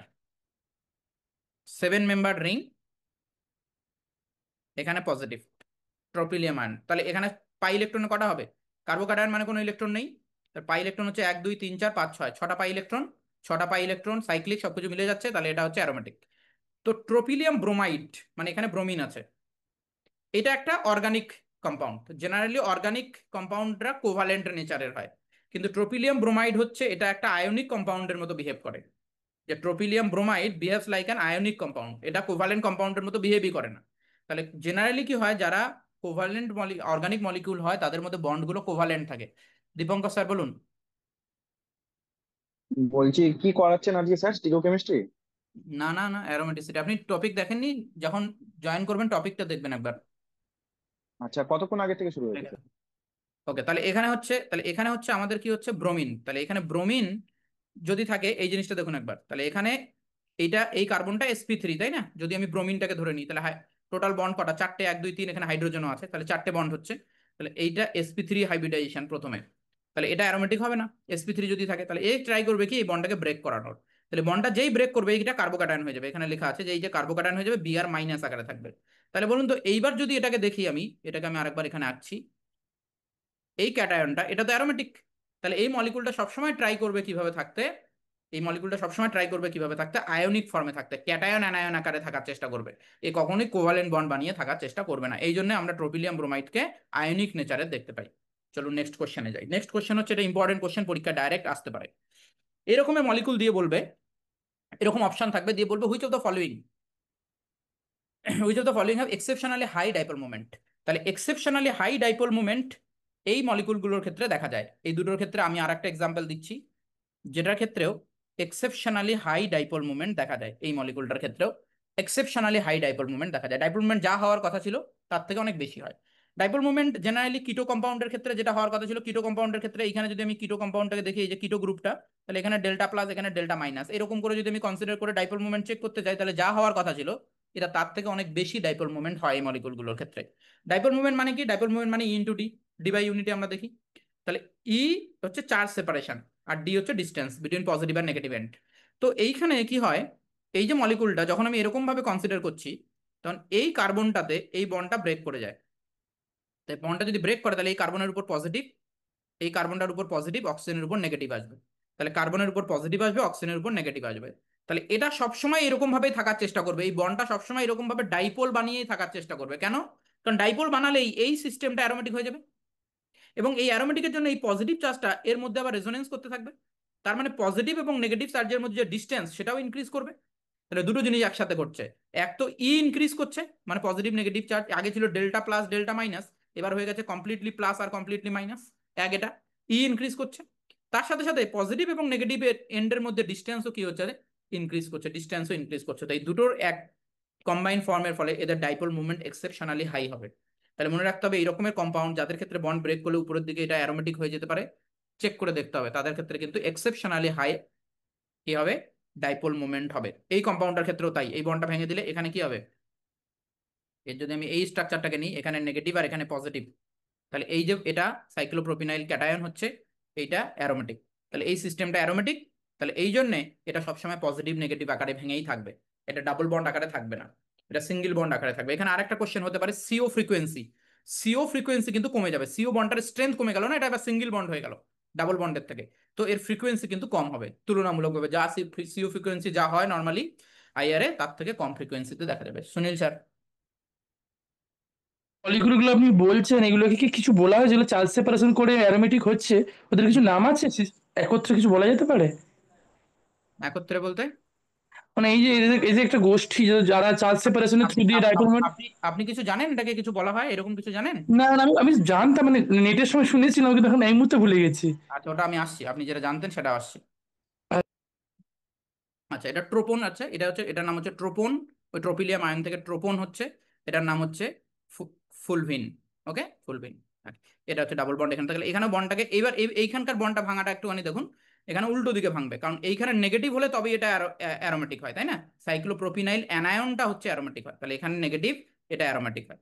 7 মেম্বার রিং, এখানে পজিটিভ ট্রোপিলিয়াম আয়ন। তাহলে এখানে পাই ইলেকট্রন কটা হবে? কার্বোক্যাটায়ন মানে কোনো ইলেকট্রন নেই, পাই ইলেকট্রন হচ্ছে 1 2 3 4 5 6, 6টা পাই ইলেকট্রন, 6টা পাই ইলেকট্রন সাইক্লিক সবকিছু মিলে যাচ্ছে, তাহলে এটা হচ্ছে অ্যারোমেটিক। তো ট্রোপিলিয়াম ব্রোমাইড মানে এখানে ব্রোমিন আছে, এটা একটা অর্গানিক কম্পাউন্ড। জেনারেলি অর্গানিক কম্পাউন্ডরা কোভালেন্ট নেচারের হয়, কিন্তু ট্রোপিলিয়াম ব্রোমাইড হচ্ছে এটা একটা আয়নিক কম্পাউন্ডের মতো বিহেভ করে। যে tropylium bromide behaves like an ionic compound, এটা কোভালেন্ট কম্পাউন্ডের মতো বিহেভই করে না। তাহলে জেনারেলি কি হয়, যারা কোভালেন্ট অর্গানিক মলিকিউল হয় তাদের মধ্যে বন্ডগুলো কোভালেন্ট থাকে। দীপঙ্কর স্যার বলুন। বলছি কি করাচ্ছেন আজকে স্যার, স্টিরিওকেমিস্ট্রি? না না না, অ্যারোমেটিসিটি আপনি টপিক দেখেননি? যখন জয়েন করবেন টপিকটা দেখবেন একবার। আচ্ছা, কতক্ষণ আগে থেকে শুরু হয়েছে স্যার? ওকে, তাহলে এখানে হচ্ছে আমাদের কি হচ্ছে ব্রোমিন। তাহলে এখানে ব্রোমিন যদি থাকে, এই জিনিসটা দেখুন একবার, তাহলে এখানে এই কার্বনটা sp3, তাই না? যদি আমি ব্রোমিনটাকে ধরে নিই, তাহলে টোটাল বন্ড কটা? 4টে, 1 2 3, এখানে হাইড্রোজেনও আছে, তাহলে 4টে বন্ড হচ্ছে। তাহলে এইটা sp3 হাইব্রিডাইজেশন প্রথমে, তাহলে এটা অ্যারোমেটিক হবে না? sp3 যদি থাকে, তাহলে এই ট্রাই করবে কি এই বন্ডটাকে ব্রেক করানোর। তাহলে বন্ডটা যেই ব্রেক করবে এইটা কার্বোক্যাটায়ন হয়ে যাবে, এখানে লেখা আছে যে এই যে কার্বোক্যাটায়ন হয়ে যাবে, Br মাইনাস আকারে থাকবে। তাহলে বলুন তো এইবার যদি এটাকে দেখি আমি, এটাকে আমি আরেকবার এখানে আঁকছি, এই ক্যাটায়নটা এটা তো অ্যারোমেটিক। তাহলে এই মলিকুলটা সবসময় ট্রাই করবে কিভাবে থাকতে, এই মলিকুলটা সবসময় ট্রাই করবে কিভাবে থাকতে, আয়নিক ফর্মে থাকতে, ক্যাটায়ন অ্যানায়ন আকারে থাকার চেষ্টা করবে। এ কখনোই কোভালেন্ট বন্ড বানিয়ে থাকার চেষ্টা করবে না, এই জন্য আমরা ট্রোপিলিয়াম ব্রোমাইডকে আয়নিক নেচারে দেখতে পাই। চলুন নেক্সট কোশ্চেনে যাই। নেক্সট কোশ্চেন হচ্ছে, এটা ইম্পর্টেন্ট কোশ্চেন, পরীক্ষা ডাইরেক্ট আসতে পারে। এরকমের মলিকুল দিয়ে বলবে, এরকম অপশন থাকবে, দিয়ে বলবে which of the following which of the following have exceptionally high dipole moment. তাহলে এক্সেপশনালি হাই ডাইপোল মোমেন্ট এই মলিকুলগুলোর ক্ষেত্রে দেখা যায়। এই দুটোর ক্ষেত্রে আমি আর একটা এক্সাম্পল দিচ্ছি, যেটার ক্ষেত্রেও এক্সেপশনালি হাই ডাইপোল মোমেন্ট দেখা যায়। এই মলিকুলটার ক্ষেত্রেও এক্সেপশনালি হাই ডাইপোল মোমেন্ট দেখা যায়। ডাইপোল মোমেন্ট যা হওয়ার কথা ছিল তার থেকে অনেক বেশি হয়। ডাইপোল মোমেন্ট জেনারেলি কিটো কম্পাউন্ডের ক্ষেত্রে যেটা হওয়ার কথা ছিল, কিটো কম্পাউন্ডের ক্ষেত্রে এখানে যদি আমি কিটো কম্পাউন্ডটাকে দেখি, এই যে কিটো গ্রুপটা, তাহলে এখানে ডেল্টা প্লাস, এখানে ডেল্টা মাইনাস, এরকম করে যদি আমি কনসিডার করে ডাইপোল মোমেন্ট চেক করতে যাই, তাহলে যা হওয়ার কথা ছিল এটা তার থেকে অনেক বেশি ডাইপোল মোমেন্ট হয় এই মলিকুলগুলোর ক্ষেত্রে। ডাইপোল মোমেন্ট মানে কি? ডাইপোল মোমেন্ট মানে ইনটু ডি, ডি বাই ইউনিটে আমরা দেখি। তাহলে ই হচ্ছে চার্জ সেপারেশন, আর ডি হচ্ছে ডিস্টেন্স বিটুইন পজিটিভ আর নেগেটিভ এন্ড। তো এইখানে কি হয়, এই যে মলিকুলটা যখন আমি এরকম ভাবে কনসিডার করছি, তখন এই কার্বনটাতে এই বন্ডটা ব্রেক করে যায়। তাই বন্ডটা যদি ব্রেক করে, তাহলে এই কার্বনের উপর পজিটিভ, এই কার্বনটার উপর পজিটিভ, অক্সিজেনের উপর নেগেটিভ আসবে। তাহলে কার্বনের উপর পজিটিভ আসবে, অক্সিজেনের উপর নেগেটিভ আসবে। তাহলে এটা সবসময় এরকম ভাবেই থাকার চেষ্টা করবে, এই বন্ডটা সবসময় এরকম ভাবে ডাইপোল বানিয়েই থাকার চেষ্টা করবে। কেন? কারণ ডাইপোল বানালেই এই সিস্টেমটা অ্যারোমেটিক হয়ে যাবে, এবং এই অ্যারোমেটিকের জন্য এই পজিটিভ চার্জটা এর মধ্যে আবার রেজোনেন্স করতে থাকবে। তার মানে পজিটিভ এবং নেগেটিভ চার্জের মধ্যে যে ডিস্টেন্স সেটাও ইনক্রিজ করবে। তাহলে দুটো জিনিস একসাথে ঘটছে, এক তো ই ইনক্রিজ করছে, মানে পজিটিভ নেগেটিভ চার্জ, আগে ছিল ডেল্টা প্লাস ডেল্টা মাইনাস, এবার হয়ে গেছে কমপ্লিটলি প্লাস আর কমপ্লিটলি মাইনাস, এক এটা ই ইনক্রিজ করছে। তার সাথে সাথে পজিটিভ এবং নেগেটিভ এন্ডের মধ্যে ডিস্টেন্সও কি হচ্ছে, ইনক্রিজ করছে, ডিস্টেন্সও ইনক্রিজ করছে। তাই দুটোর এক কম্বাইন ফর্মের ফলে এদের ডাইপোল মুভমেন্ট এক্সেপশনালি হাই হবে। তাহলে মনে রাখতে হবে, এই রকমের কম্পাউন্ড যাদের ক্ষেত্রে বন্ড ব্রেক করলে উপরের দিকে এটা অ্যারোমেটিক হয়ে যেতে পারে, চেক করে দেখতে হবে, তাদের ক্ষেত্রে কিন্তু এক্সেপশনালি হাই কি হবে, ডাইপোল মোমেন্ট হবে। এই কম্পাউন্ডের ক্ষেত্রেও তাই, এই বন্ডটা ভেঙে দিলে এখানে কি হবে, এর যদি আমি এই স্ট্রাকচারটাকে নিই, এখানে নেগেটিভ আর এখানে পজিটিভ, তাহলে এই যে এটা সাইক্লোপ্রোপিনাইল ক্যাটায়ন হচ্ছে, এইটা অ্যারোমেটিক। তাহলে এই সিস্টেমটা অ্যারোমেটিক, তাহলে এই জন্য এটা সবসময় পজিটিভ নেগেটিভ আকারে ভেঙেই থাকবে, এটা ডাবল বন্ড আকারে থাকবে না, এটা সিঙ্গেল বন্ড আকারে থাকবে। এখানে আরেকটা কোশ্চেন হতে পারে, সিও ফ্রিকোয়েন্সি। সিও ফ্রিকোয়েন্সি কিন্তু কমে যাবে, সিও বন্ডের স্ট্রেংথ কমে গেল না, এটা এবার সিঙ্গেল বন্ড হয়ে গেল ডাবল বন্ডের থেকে, তো এর ফ্রিকোয়েন্সি কিন্তু কম হবে তুলনামূলকভাবে। যা সিও ফ্রিকোয়েন্সি যা হয় নর্মালি আইআরএ, তার থেকে কম ফ্রিকোয়েন্সিতে দেখা যাবে। সুনীল স্যার। মলিকুলগুলো আপনি বলছেন, এগুলোকে কি কিছু বলা হয় যেগুলো চার্জ সেপারেশন করে অ্যারোমেটিক হচ্ছে? ওদের কিছু নাম আছে? একত্রে কিছু বলা যেতে পারে? একত্রে বলতে? মানে এই যে একটা গোষ্ঠী যারা চার্জ সেপারেশনের থ্রু আপনি দিয়ে আপ- ডাইপোল আপ- মোমেন্ট। আপনি আপনি কিছু জানেন, এটাকে কিছু বলা হয়, এরকম কিছু জানেন? না না, আমি জানতাম, মানে নেটের সময় শুনেছিলাম, কিন্তু এখন এই মুহূর্তে ভুলে গেছি। আচ্ছা, ওটা আমি আসছি, আপনি যেটা জানতেন সেটা আসছি। আচ্ছা, এটা ট্রোপন আছে, এটা হচ্ছে, এটার নাম হচ্ছে ট্রোপন, ওই ট্রোপিলিয়াম আয়ন থেকে ট্রোপন হচ্ছে, এটার নাম হচ্ছে ফুলভিন। ওকে, ফুলভিন। এটা হচ্ছে ডাবল বন্ড এখানে থাকলে, এখানে বন্ডটাকে এইবার এইখানকার বন্ডটা ভাঙাটা একটুখানি দেখুন। এখানে উল্টো দিকে ভাঙবে, কারণ এইখানে নেগেটিভ হলে তবে এটা অ্যারোমেটিক হয়, তাই না? সাইক্লোপ্রোপিনাইল অ্যানায়নটা হচ্ছে অ্যারোমেটিক হয়, তাহলে এখানে নেগেটিভ, এটা অ্যারোমেটিক হয়।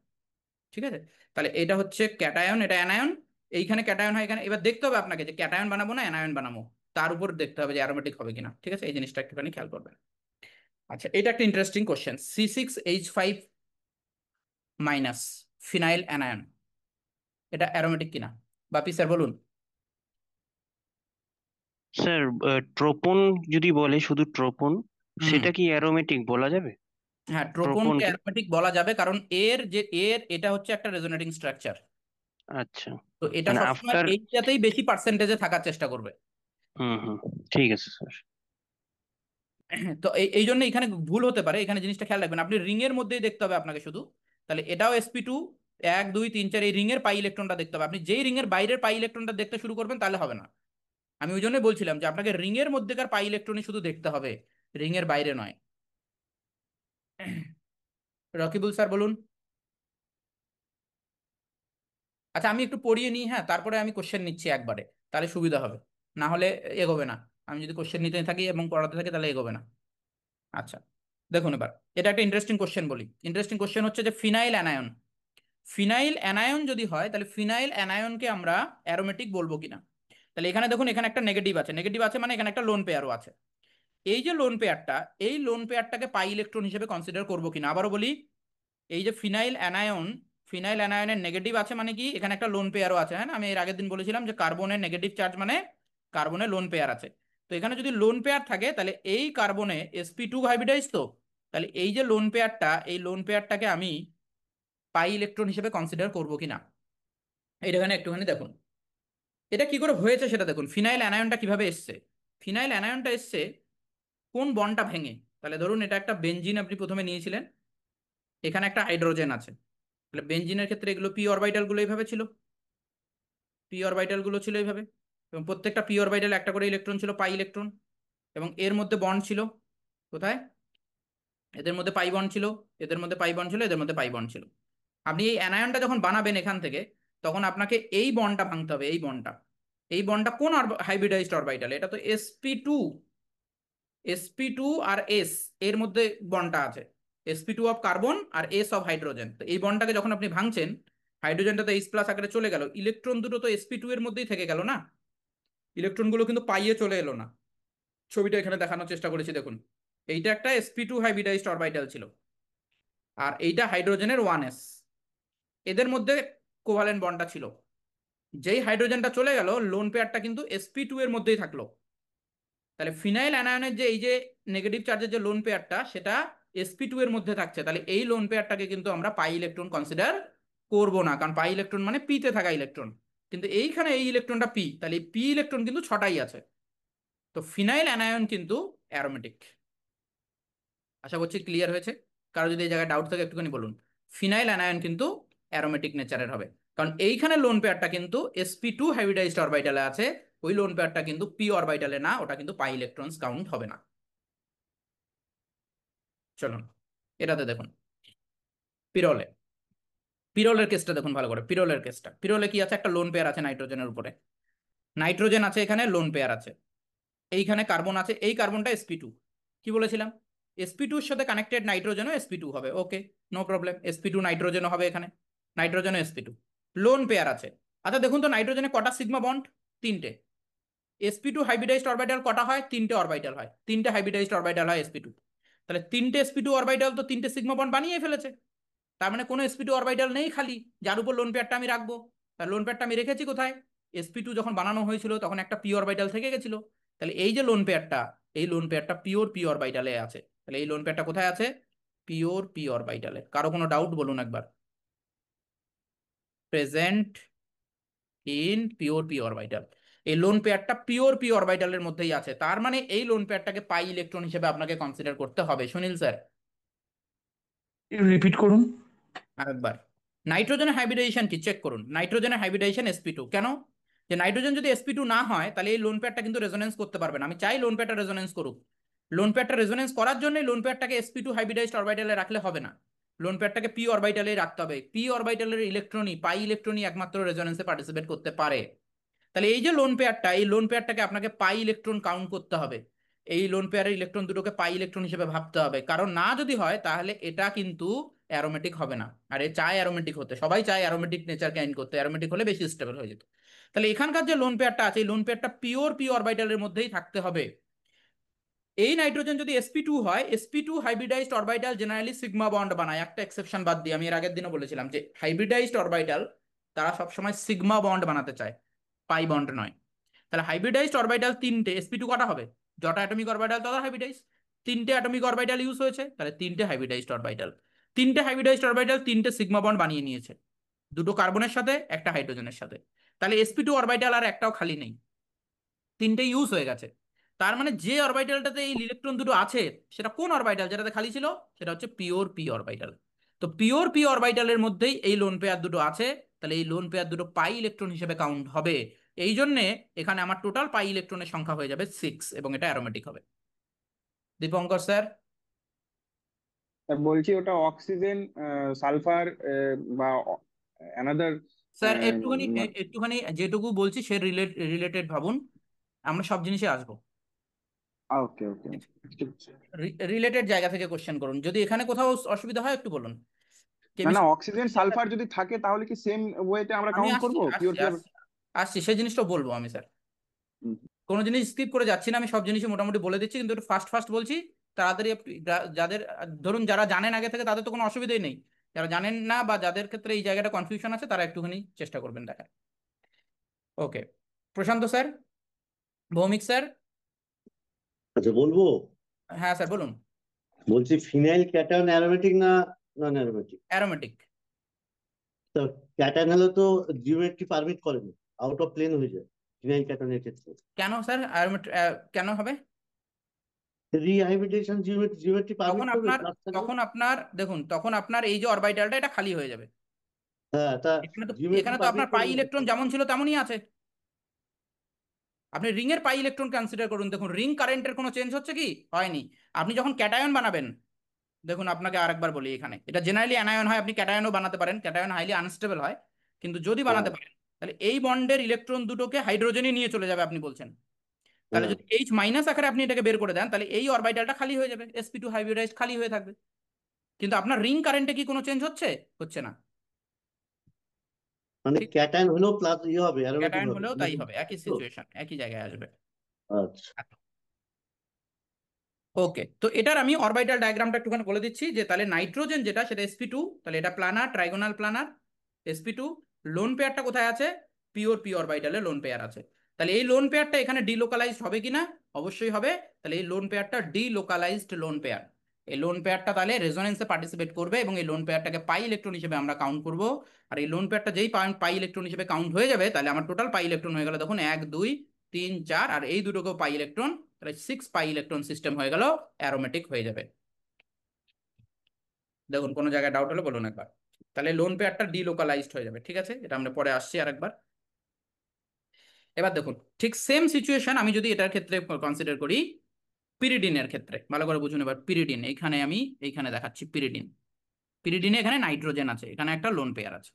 ঠিক আছে, তাহলে এটা হচ্ছে ক্যাটায়ন, এটা অ্যানায়ন, এইখানে ক্যাটায়ন হয় এখানে। এবার দেখতে হবে আপনাকে যে ক্যাটায়ন বানাবো না অ্যানায়ন বানাবো, তার উপর দেখতে হবে যে অ্যারোমেটিক হবে কিনা। ঠিক আছে, এই জিনিসটা একটুখানি খেয়াল করবেন। আচ্ছা, এটা একটা interesting question. C6H5 minus phenyl anion, এটা অ্যারোমেটিক কিনা? বাপি স্যার বলুন। স্যার ট্রোপন যদি বলে, শুধু ট্রোপন, হুম, সেটা কি অ্যারোমেটিক বলা যাবে? হ্যাঁ, ট্রোপনকে ট্রোপনকে? অ্যারোমেটিক বলা যাবে, কারণ এটা হচ্ছে একটা রেজোনেটিং স্ট্রাকচার। আচ্ছা, তো এটা মানে সবসময় আফটার। এইটাতেই বেশি পার্সেন্টেজে থাকার চেষ্টা করবে। হুম হুম, ঠিক আছে স্যার। তো এই জন্য এখানে ভুল হতে পারে, এখানে জিনিসটা খেয়াল রাখবেন। আপনি রিং এর মধ্যেই দেখতে হবে আপনাকে শুধু, তাহলে এটাও sp2 1 2 3 4, এই রিং এর পাই ইলেকট্রনটা দেখতে হবে। আপনি যেই রিং এর বাইরের পাই ইলেকট্রনটা দেখতে শুরু করবেন তাহলে হবে না। আমি ওই জন্যই বলছিলাম যে আপনাকে রিং এর মধ্যেকার পাই ইলেকট্রনই শুধু দেখতে হবে, রিং এর বাইরে নয়। রকিবুল স্যার বলুন। আচ্ছা, আমি একটু পড়িয়ে নিই, হ্যাঁ, তারপরে আমি কোশ্চেন নিচ্ছি একবারে, তাহলে সুবিধা হবে, না হলে এগোবে না। আমি যদি কোশ্চেন নিতে থাকি এবং পড়াতে থাকি তাহলে এগোবে না। আচ্ছা, দেখুন এবার এটা একটা ইন্টারেস্টিং কোশ্চেন বলি। ইন্টারেস্টিং কোশ্চেন হচ্ছে যে ফিনাইল অ্যানায়ন, ফিনাইল অ্যানায়ন যদি হয় তাহলে ফিনাইল অ্যানায়নকে আমরা অ্যারোমেটিক বলবো কিনা। তাহলে এখানে দেখুন, এখানে একটা নেগেটিভ আছে, নেগেটিভ আছে মানে এখানে একটা লোন পেয়ারও আছে। এই যে লোন পেয়ারটা, এই লোন পেয়ারটাকে পাই ইলেকট্রন হিসেবে কনসিডার করবো কিনা। আবারও বলি, এই যে ফিনাইল অ্যানায়ন, ফিনাইল অ্যানায়নের নেগেটিভ আছে মানে কি, এখানে একটা লোন পেয়ারও আছে। হ্যাঁ, আমি এর আগের দিন বলেছিলাম যে কার্বনের নেগেটিভ চার্জ মানে কার্বনের লোন পেয়ার আছে। তো এখানে যদি লোন পেয়ার থাকে তাহলে এই কার্বনে sp2 হাইব্রিডাইজ, তো তাহলে এই যে লোন পেয়ারটা, এই লোন পেয়ারটাকে আমি পাই ইলেকট্রন হিসেবে কনসিডার করবো কিনা। এইটা এখানে একটুখানি দেখুন, এটা কি করে হয়েছে সেটা দেখুন। ফিনাইল অ্যানায়নটা কিভাবে এসছে, ফিনাইল অ্যানায়নটা এসছে কোন বন্ডটা ভেঙে। তাহলে ধরুন এটা একটা বেনজিন আপনি প্রথমে নিয়েছিলেন, এখানে একটা হাইড্রোজেন আছে, তাহলে বেনজিনের ক্ষেত্রে এগুলো পি অরবিটাল গুলো এইভাবে ছিল, পি অরবিটাল গুলো ছিল এইভাবে, এবং প্রত্যেকটা পি অরবিটাল একটা করে ইলেকট্রন ছিল, পাই ইলেকট্রন, এবং এর মধ্যে বন্ড ছিল কোথায়, এদের মধ্যে পাই বন্ড ছিল, এদের মধ্যে পাই বন্ড ছিল, এদের মধ্যে পাই বন্ড ছিল। আপনি এই অ্যানায়নটা যখন বানাবেন এখান থেকে, তখন আপনাকে এই বন্ডটা ভাঙতে হবে, এই বন্ডটা। এই বন্ডটা কোন হাইব্রিডাইজড অরবিটাল, এটা তো sp2, sp2 আর s এর মধ্যে বন্ডটা আছে, sp2 অফ কার্বন আর s অফ হাইড্রোজেন। তো এই বন্ডটাকে যখন আপনি ভাঙছেন, হাইড্রোজেনটা তো H+ আকারে চলে গেল, ইলেকট্রন দুটো তো sp2 এর মধ্যেই থেকে গেল না, ইলেকট্রনগুলো কিন্তু পাইয়ে চলে এলো না। ছবিটা এখানে দেখানোর চেষ্টা করেছি, দেখুন এইটা একটা sp2 হাইব্রিডাইজড অরবিটাল ছিল, আর এইটা হাইড্রোজেনের 1s, এদের মধ্যে কোভালেন্ট বন্ডটা ছিল। যেই হাইড্রোজেনটা চলে গেল, লোন পেয়ারটা কিন্তু sp2 এর মধ্যেই থাকলো। তাহলে ফিনাইল অ্যানায়নের যে এই যে নেগেটিভ চার্জের যে লোন পেয়ারটা, সেটা sp2 এর মধ্যে থাকছে, তাহলে এই লোন পেয়ারটাকে কিন্তু আমরা পাই ইলেকট্রন কনসিডার করব না, কারণ পাই ইলেকট্রন মানে পিতে থাকা ইলেকট্রন। কিন্তু এইখানে এই ইলেকট্রনটা পি, তাহলে এই পি ইলেকট্রন কিন্তু 6টাই আছে। তো ফিনাইল অ্যানায়ন কিন্তু অ্যারোমেটিক। আশা করছি ক্লিয়ার হয়েছে। কারো যদি এই জায়গায় ডাউট থাকে একটুখানি বলুন। ফিনাইল অ্যানায়ন কিন্তু অ্যারোমেটিক নেচারের হবে, কারণ এইখানে লোন পেয়ারটা কিন্তু sp2 হাইব্রিডাইজড অরবিটালে আছে, ওই লোন পেয়ারটা কিন্তু পি অরবিটালে না, ওটা কিন্তু পাই ইলেকট্রনস কাউন্ট হবে না। চলুন এটাতে দেখুন, পিরলে, পিরলের কেসটা দেখুন ভালো করে। পিরলের কেসটা, পিরলে কি আছে, একটা লোন পেয়ার আছে নাইট্রোজেনের উপরে, নাইট্রোজেন আছে এখানে, লোন পেয়ার আছে, এইখানে কার্বন আছে, এই কার্বনটা sp2, কি বলেছিলাম, sp2 এর সাথে কানেক্টেড নাইট্রোজেনও sp2 হবে, ওকে, নো প্রবলেম, sp2 নাইট্রোজেনও হবে এখানে, নাইট্রোজেনও sp2, লোন পেয়ার আছে। আচ্ছা দেখুন তো, নাইট্রোজেনে কটা সিগমা বন্ড, 3টে। sp2 হাইব্রিডাইজড অরবিটাল কটা হয়, 3টে অরবিটাল হয়, 3টে হাইব্রিডাইজড অরবিটাল হয় sp2, তাহলে 3টে sp2 অরবিটাল তো 3টে সিগমা বন্ড বানিয়ে ফেলেছে। তার মানে কোনো sp2 অরবিটাল নেই খালি, যার উপর লোন পেয়ারটা আমি রাখবো। তার লোন পেয়ারটা আমি রেখেছি কোথায়, sp2 যখন বানানো হয়েছিল তখন একটা পি অরবিটাল থেকে গেছিল, তাহলে এই যে লোন পেয়ারটা, এই লোন পেয়ারটা পিওর পি অরবিটালে আছে। তাহলে এই লোন পেয়ারটা কোথায় আছে, পিওর পি অরবিটালে। কারো কোনো ডাউট বলুন একবার। Present in pure P orbital, এই লোন পেয়ারটা পিওর পি অরবিটালের মধ্যেই আছে, তার মানে এই লোন পেয়ারটাকে পাই ইলেকট্রন হিসেবে আপনাকে কনসিডার করতে হবে। সুনীল স্যার রিপিট করুন। আরেকবার, নাইট্রোজেনের হাইব্রিডাইজেশন কি চেক করুন, নাইট্রোজেনের হাইব্রিডাইজেশন sp2 কেন, যে নাইট্রোজেন যদি sp2 না হয় তাহলে এই লোন পেয়ারটা কিন্তু রেজোনেন্স করতে পারবে না। আমি চাই লোন পেয়ারটা রেজোনেন্স করুক, লোন পেয়ারটা রেজোনেন্স করার জন্য লোন পেয়ারটাকে sp2 হাইব্রিডাইজড অরবিটালে রাখলে হবে না, লোন পেয়ারটাকে পি অরবিটালে রাখতে হবে। পি অরবিটালের ইলেকট্রনই, পাই ইলেকট্রনই একমাত্র রেজোনেন্সে পার্টিসিপেট করতে পারে। তাহলে এই যে লোন পেয়ারটা, এই লোন পেয়ারটাকে আপনাকে পাই ইলেকট্রন কাউন্ট করতে হবে। এই লোন পেয়ারের ইলেকট্রন দুটোকে পাই ইলেকট্রন হিসেবে ভাবতে হবে, কারণ না যদি হয় তাহলে এটা কিন্তু অ্যারোমেটিক হবে না। আর এ চায় অ্যারোমেটিক হতে, সবাই চায় অ্যারোমেটিক নেচার ক্যাইন করতে, অ্যারোমেটিক হলে বেশি স্টেবল হয়ে যেত। তাহলে এখানকার যে লোন পেয়ারটা আছে, এই লোন পেয়ারটা পিওর পি অরবিটালের মধ্যেই থাকতে হবে। এই নাইট্রোজেন যদি sp2 হয়, sp2 hybridised orbital generally sigma bond বানায়, একটা এক্সেপশন বাদ দিয়ে। আমি এর আগের দিনও বলেছিলাম যে হাইব্রিডাইজড অরবিটাল তারা সবসময় সিগমা বন্ড বানাতে চায়, পাই বন্ড নয়। তাহলে হাইব্রিডাইজড অরবিটাল তিনটে, sp2 কটা হবে? যটা অ্যাটমিক অরবিটাল তত হাইব্রিডাইজ। তিনটে অ্যাটমিক অরবিটাল ইউজ হয়েছে, তাহলে তিনটে হাইব্রিডাইজড অরবিটাল। তিনটে হাইব্রিডাইজড অরবিটাল তিনটে সিগমা বন্ড বানিয়ে নিয়েছে, দুটো কার্বনের সাথে একটা হাইড্রোজেনের সাথে। তাহলে sp2 অরবিটাল আর একটাও খালি নেই, তিনটে ইউজ হয়ে গেছে। তার মানে যে অরবিটালটাতে এই ইলেকট্রন দুটো আছে সেটা কোন অরবিটাল? যেটাতে খালি ছিল সেটা হচ্ছে পিওর পি অরবিটাল। তো পিওর পি অরবিটালের মধ্যেই এই লোন পেয়ার দুটো আছে, তাহলে এই লোন পেয়ার দুটো পাই ইলেকট্রন হিসেবে কাউন্ট হবে। এই জন্যে এখানে আমার টোটাল পাই ইলেকট্রনের সংখ্যা হয়ে যাবে 6 এবং এটা অ্যারোমেটিক হবে। দীপঙ্কর স্যার? বলছি ওটা অক্সিজেন, সালফার বা অ্যানাদার। স্যার একটুখানি যেটুকু বলছি সে রিলেটেড ভাবুন, আমরা সব জিনিসে আসবো। ওকে ওকে, ঠিক আছে। রিলেটেড জায়গা থেকে কোশ্চেন করুন, যদি এখানে কোথাও অসুবিধা হয় একটু বলুন। না না, কেমিস্ট্রি অক্সিজেন সালফার যদি থাকে তাহলে কি সেম ওয়েতে আমরা আমি কাউন্ট আসছি করব পিওর আসছি পিওর? আসছি আসছি সেই জিনিসটা বলবো আমি স্যার। কোনো জিনিস স্কিপ করে যাচ্ছি না, আমি সব জিনিসই মোটামুটি বলে দিচ্ছি, কিন্তু একটু ফাস্ট ফাস্ট বলছি তাড়াতাড়ি। যাদের ধরুন যারা জানেন আগে থেকে তাদের তো কোনো অসুবিধাই নেই, যারা জানেন না বা যাদের ক্ষেত্রে এই জায়গাটা কনফিউশন আছে তারা একটুখানি চেষ্টা করবেন দেখার। ওকে, প্রশান্ত স্যার, ভৌমিক স্যার। আচ্ছা, বলবো। হ্যাঁ স্যার বলুন। বলছি ফিনাইল ক্যাটায়ন অ্যারোমেটিক না নন অ্যারোমেটিক? অ্যারোমেটিক। তো ক্যাটায়ন হলে তো জিওমেট্রি পারমিট করে না, আউট অফ প্লেন হয়ে যায় ফিনাইল ক্যাটায়নের ক্ষেত্রে। কেন স্যার অ্যারোমেটিক কেন হবে? রিহাইব্রিডেশন জিওমেট্রি পারমিট তখন করবে আপনার প্লাস থাকবে। তখন আপনার দেখুন, তখন আপনার এই যে অরবিটালটা এটা খালি হয়ে যাবে। হ্যাঁ, তা এখানে তো জিওমেট্রি এখানে তো পারমিট আপনার পাই করবে না ইলেকট্রন তো। যেমন ছিল তেমনই আছে। আপনি রিং এর পাই ইলেকট্রন কনসিডার করুন, দেখুন রিং কারেন্টের কোনো চেঞ্জ হচ্ছে কি? হয়নি। আপনি যখন ক্যাটায়ন বানাবেন, দেখুন আপনাকে আরেকবার বলি, এখানে এটা জেনারেলি অ্যানায়ন হয়, আপনি ক্যাটায়নও বানাতে পারেন, ক্যাটায়ন হাইলি আনস্টেবল হয়, কিন্তু যদি হ্যাঁ বানাতে পারেন তাহলে এই বন্ডের ইলেকট্রন দুটোকে হাইড্রোজেনে নিয়ে চলে যাবে আপনি বলছেন। তাহলে হ্যাঁ, যদি এইচ মাইনাস আকারে আপনি এটাকে বের করে দেন তাহলে এই অরবিটালটা খালি হয়ে যাবে, sp2 হাইব্রিডাইজড খালি হয়ে থাকবে। কিন্তু আপনার রিং কারেন্টে কি কোনো চেঞ্জ হচ্ছে? হচ্ছে না। মানে ঠিক, ক্যাটায়ন হলেও প্লাস হবে, অ্যারোমেটিক ক্যাটায়ন হবে হলেও তাই এরকম হবে, একই তো। সিচুয়েশন, একই জায়গায় আসবে। আচ্ছা, ওকে, তো এটার আমি অরবিটাল ডায়াগ্রামটা একটুখানি বলে দিচ্ছি, যে তাহলে নাইট্রোজেন যেটা সেটা sp2, তাহলে এটা planer, trigonal planer sp2। Loan পেয়ারটা কোথায় আছে? পিওর পি অরবিটালে লোন পেয়ার আছে। তাহলে এই লোন পেয়ারটা এখানে ডিলোকালাইজড হবে কিনা? অবশ্যই হবে। তাহলে এই লোন পেয়ারটা ডিলোকালাইজড লোন পেয়ার। এই লোন পেয়ারটা তাহলে রেজোনেন্সে পার্টিসিপেট করবে এবং এই লোন পেয়ারটাকে পাই ইলেকট্রন হিসেবে আমরা কাউন্ট করব। আর এই লোন পেয়ারটা যেই পাই ইলেকট্রন হিসেবে কাউন্ট হয়ে যাবে তাহলে আমার টোটাল পাই ইলেকট্রন হয়ে গেল, দেখুন 1 2 3 4, আর এই দুটোকেও পাই ইলেকট্রন, তাহলে 6 পাই ইলেকট্রন সিস্টেম হয়ে গেল, অ্যারোমেটিক হয়ে যাবে। দেখুন কোনো জায়গায় ডাউট হলে বলুন একবার। তাহলে লোন পেয়ারটা ডিলোকালাইজড হয়ে যাবে, ঠিক আছে, এটা আমরা পরে আসছি আরেকবার। এবার দেখুন ঠিক সেম সিচুয়েশন আমি যদি এটার ক্ষেত্রে কনসিডার করি, পিরিডিনের ক্ষেত্রে ভালো করে বুঝুন। এবার পিরিডিন, এখানে আমি এইখানে দেখাচ্ছি পিরিডিন। পিরিডিনে এখানে নাইট্রোজেন আছে, এখানে একটা লোন পেয়ার আছে।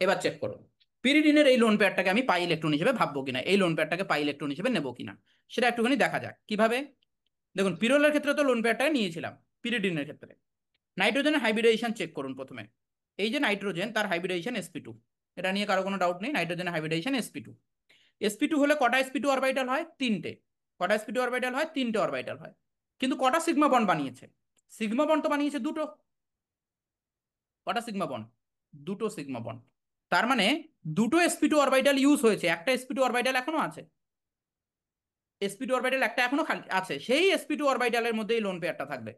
এবার চেক করুন পিরিডিনের এই লোন পেয়ারটাকে আমি পাই ইলেকট্রন হিসেবে ভাববো কিনা, এই লোন পেয়ারটাকে পাই ইলেকট্রন হিসেবে নেবো কিনা, সেটা একটুখানি দেখা যাক কিভাবে। দেখুন পিরোলের ক্ষেত্রে তো লোন পেয়ারটাকে নিয়েছিলাম, পিরিডিনের ক্ষেত্রে নাইট্রোজেনের হাইব্রিডাইজেশন চেক করুন প্রথমে। এই যে নাইট্রোজেন, তার হাইব্রিডাইজেশন sp2, এটা নিয়ে কারো কোনো ডাউট নেই, নাইট্রোজেনের হাইব্রিডাইজেশন sp2। sp2 হলে কটা sp2 অরবিটাল হয়? তিনটে। কটা sp2 অরবিটাল হয়? তিনটে অরবিটাল হয়। কিন্তু কটা সিগমা বন্ড বানিয়েছে? সিগমা বন্ড তো বানিয়েছে দুটো। কটা সিগমা বন্ড? দুটো সিগমা বন্ড। তার মানে দুটো sp2 অরবিটাল ইউজ হয়েছে, একটা sp2 অরবিটাল এখনো আছে। sp2 অরবিটাল একটা এখনো খালি আছে, সেই sp2 অরবিটালের মধ্যে এই লোন পেয়ারটা থাকবে।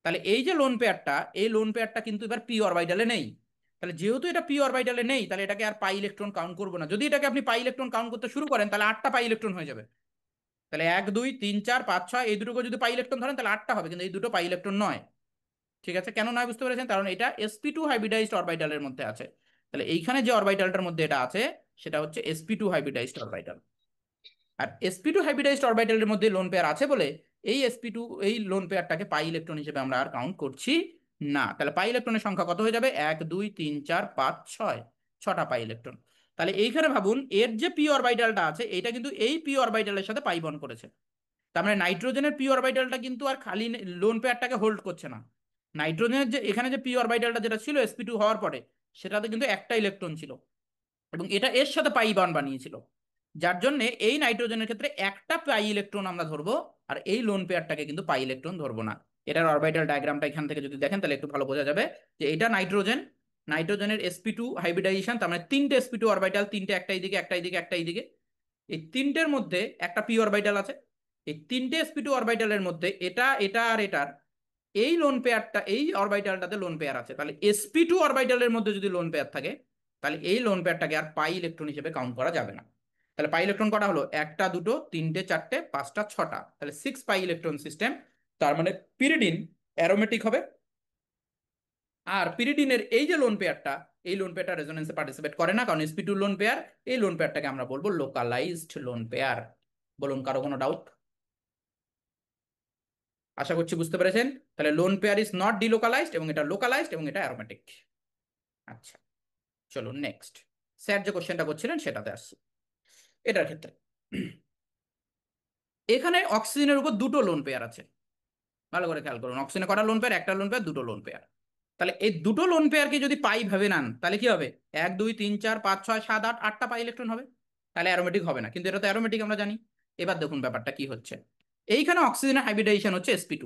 তাহলে এই যে লোন পেয়ারটা, এই লোন পেয়ারটা কিন্তু এবার পি অরবিটালে নেই। তাহলে যেহেতু এটা পি অরবিটালে নেই, তাহলে এটাকে আর পাই ইলেকট্রন কাউন্ট করবো না। যদি এটাকে আপনি পাই ইলেকট্রন কাউন্ট করতে শুরু করেন তাহলে 8টা পাই ইলেকট্রন হয়ে যাবে। তাহলে 1 2 3 4 5 6 এই দুটোকে যদি পাই ইলেকট্রন ধরেন তাহলে 8টা হবে, কিন্তু এই দুটো পাই ইলেকট্রন নয়। ঠিক আছে, কেন নয় বুঝতে পেরেছেন? কারণ এটা sp2 হাইব্রিডাইজড অরবিটালের মধ্যে আছে। তাহলে এইখানে যে অরবিটালটার মধ্যে এটা আছে সেটা হচ্ছে sp2 হাইব্রিডাইজড অরবিটাল। আর sp2 হাইব্রিডাইজড অরবিটালের মধ্যে লোন পেয়ার আছে বলে এই sp2 এই লোন পেয়ারটাকে পাই ইলেকট্রন হিসেবে আমরা আর কাউন্ট করছি না। তাহলে পাই ইলেকট্রনের সংখ্যা কত হয়ে যাবে? 1 2 3 4 5 6, 6টা পাই ইলেকট্রন। তাহলে এইখানে ভাবুন এর যে পি অরবিটালটা আছে এটা কিন্তু এই পি অরবিটালের সাথে পাই বন্ড করেছে। তার মানে নাইট্রোজেনের পি অরবিটালটা কিন্তু আর খালি লোন পেয়ারটাকে হোল্ড করছে না। নাইট্রোজেনের যে এখানে যে পি অরবিটালটা যেটা ছিল sp2 হওয়ার পরে সেটাতে কিন্তু একটা ইলেকট্রন ছিল এবং এটা এর সাথে পাই বন্ড বানিয়েছিল, যার জন্য এই নাইট্রোজেনের ক্ষেত্রে একটা পাই ইলেকট্রন আমরা ধরবো আর এই লোন পেয়ারটাকে কিন্তু পাই ইলেকট্রন ধরবো না। এটার অরবিটাল ডায়াগ্রামটা এখান থেকে যদি দেখেন তাহলে একটু ভালো বোঝা যাবে যে এটা নাইট্রোজেন, নাইট্রোজেনের sp2 হাইব্রিডাইজেশন, তার মানে তিনটে sp2 অরবিটাল, তিনটে একটা এইদিকে একটা এইদিকে একটা এইদিকে, এই তিনটের মধ্যে একটা পি অরবিটাল আছে। এই তিনটে sp2 অরবিটালের মধ্যে এটা এটা আর এটার এই লোন পেয়ারটা এই অরবিটালটাতে লোন পেয়ার আছে। তাহলে sp2 অরবিটালের মধ্যে যদি লোন পেয়ার থাকে তাহলে এই লোন পেয়ারটাকে আর পাই ইলেকট্রন হিসেবে কাউন্ট করা যাবে না। তাহলে পাই ইলেকট্রন কটা হলো? একটা, দুটো, তিনটে, চারটে, পাঁচটা, ছটা, তাহলে 6 পাই ইলেকট্রন সিস্টেম। তার মানে পিরিডিন অ্যারোমেটিক হবে। আর পিরিডিনের এই যে লোন পেয়ারটা, এই লোন পেয়ারটা রেজোনেন্সে পার্টিসিপেট করে না, কারণ sp2 লোন পেয়ার, এই লোন পেয়ারটাকে আমরা বলবো লোকালাইজড লোন পেয়ার। বলুন কারো কোনো ডাউট? আশা করছি বুঝতে পেরেছেন। তাহলে lone pair is not delocalised এবং এটা লোকালাইজড এবং এটা অ্যারোমেটিক। আচ্ছা চলুন নেক্সট, স্যার যে কোশ্চেনটা করছিলেন সেটাতে আসছি। এটার ক্ষেত্রে এখানে অক্সিজেনের উপর দুটো লোন পেয়ার আছে, ভালো করে খেয়াল করুন। অক্সিজেনে কটা লোন পেয়ার? একটা লোন পেয়ার, দুটো লোন পেয়ার। তাহলে এই দুটো লোন পেয়ারকে যদি পাই ভাবে নেন তাহলে কি হবে? 1 2 3 4 5 6 7 8 8টা পাই ইলেকট্রন হবে। তাহলে অ্যারোমেটিক হবে না, কিন্তু এটা তো অ্যারোমেটিক আমরা জানি। এবার দেখুন ব্যাপারটা কি হচ্ছে। এইখানে অক্সিজেনের হাইব্রিডাইজেশন হচ্ছে sp2।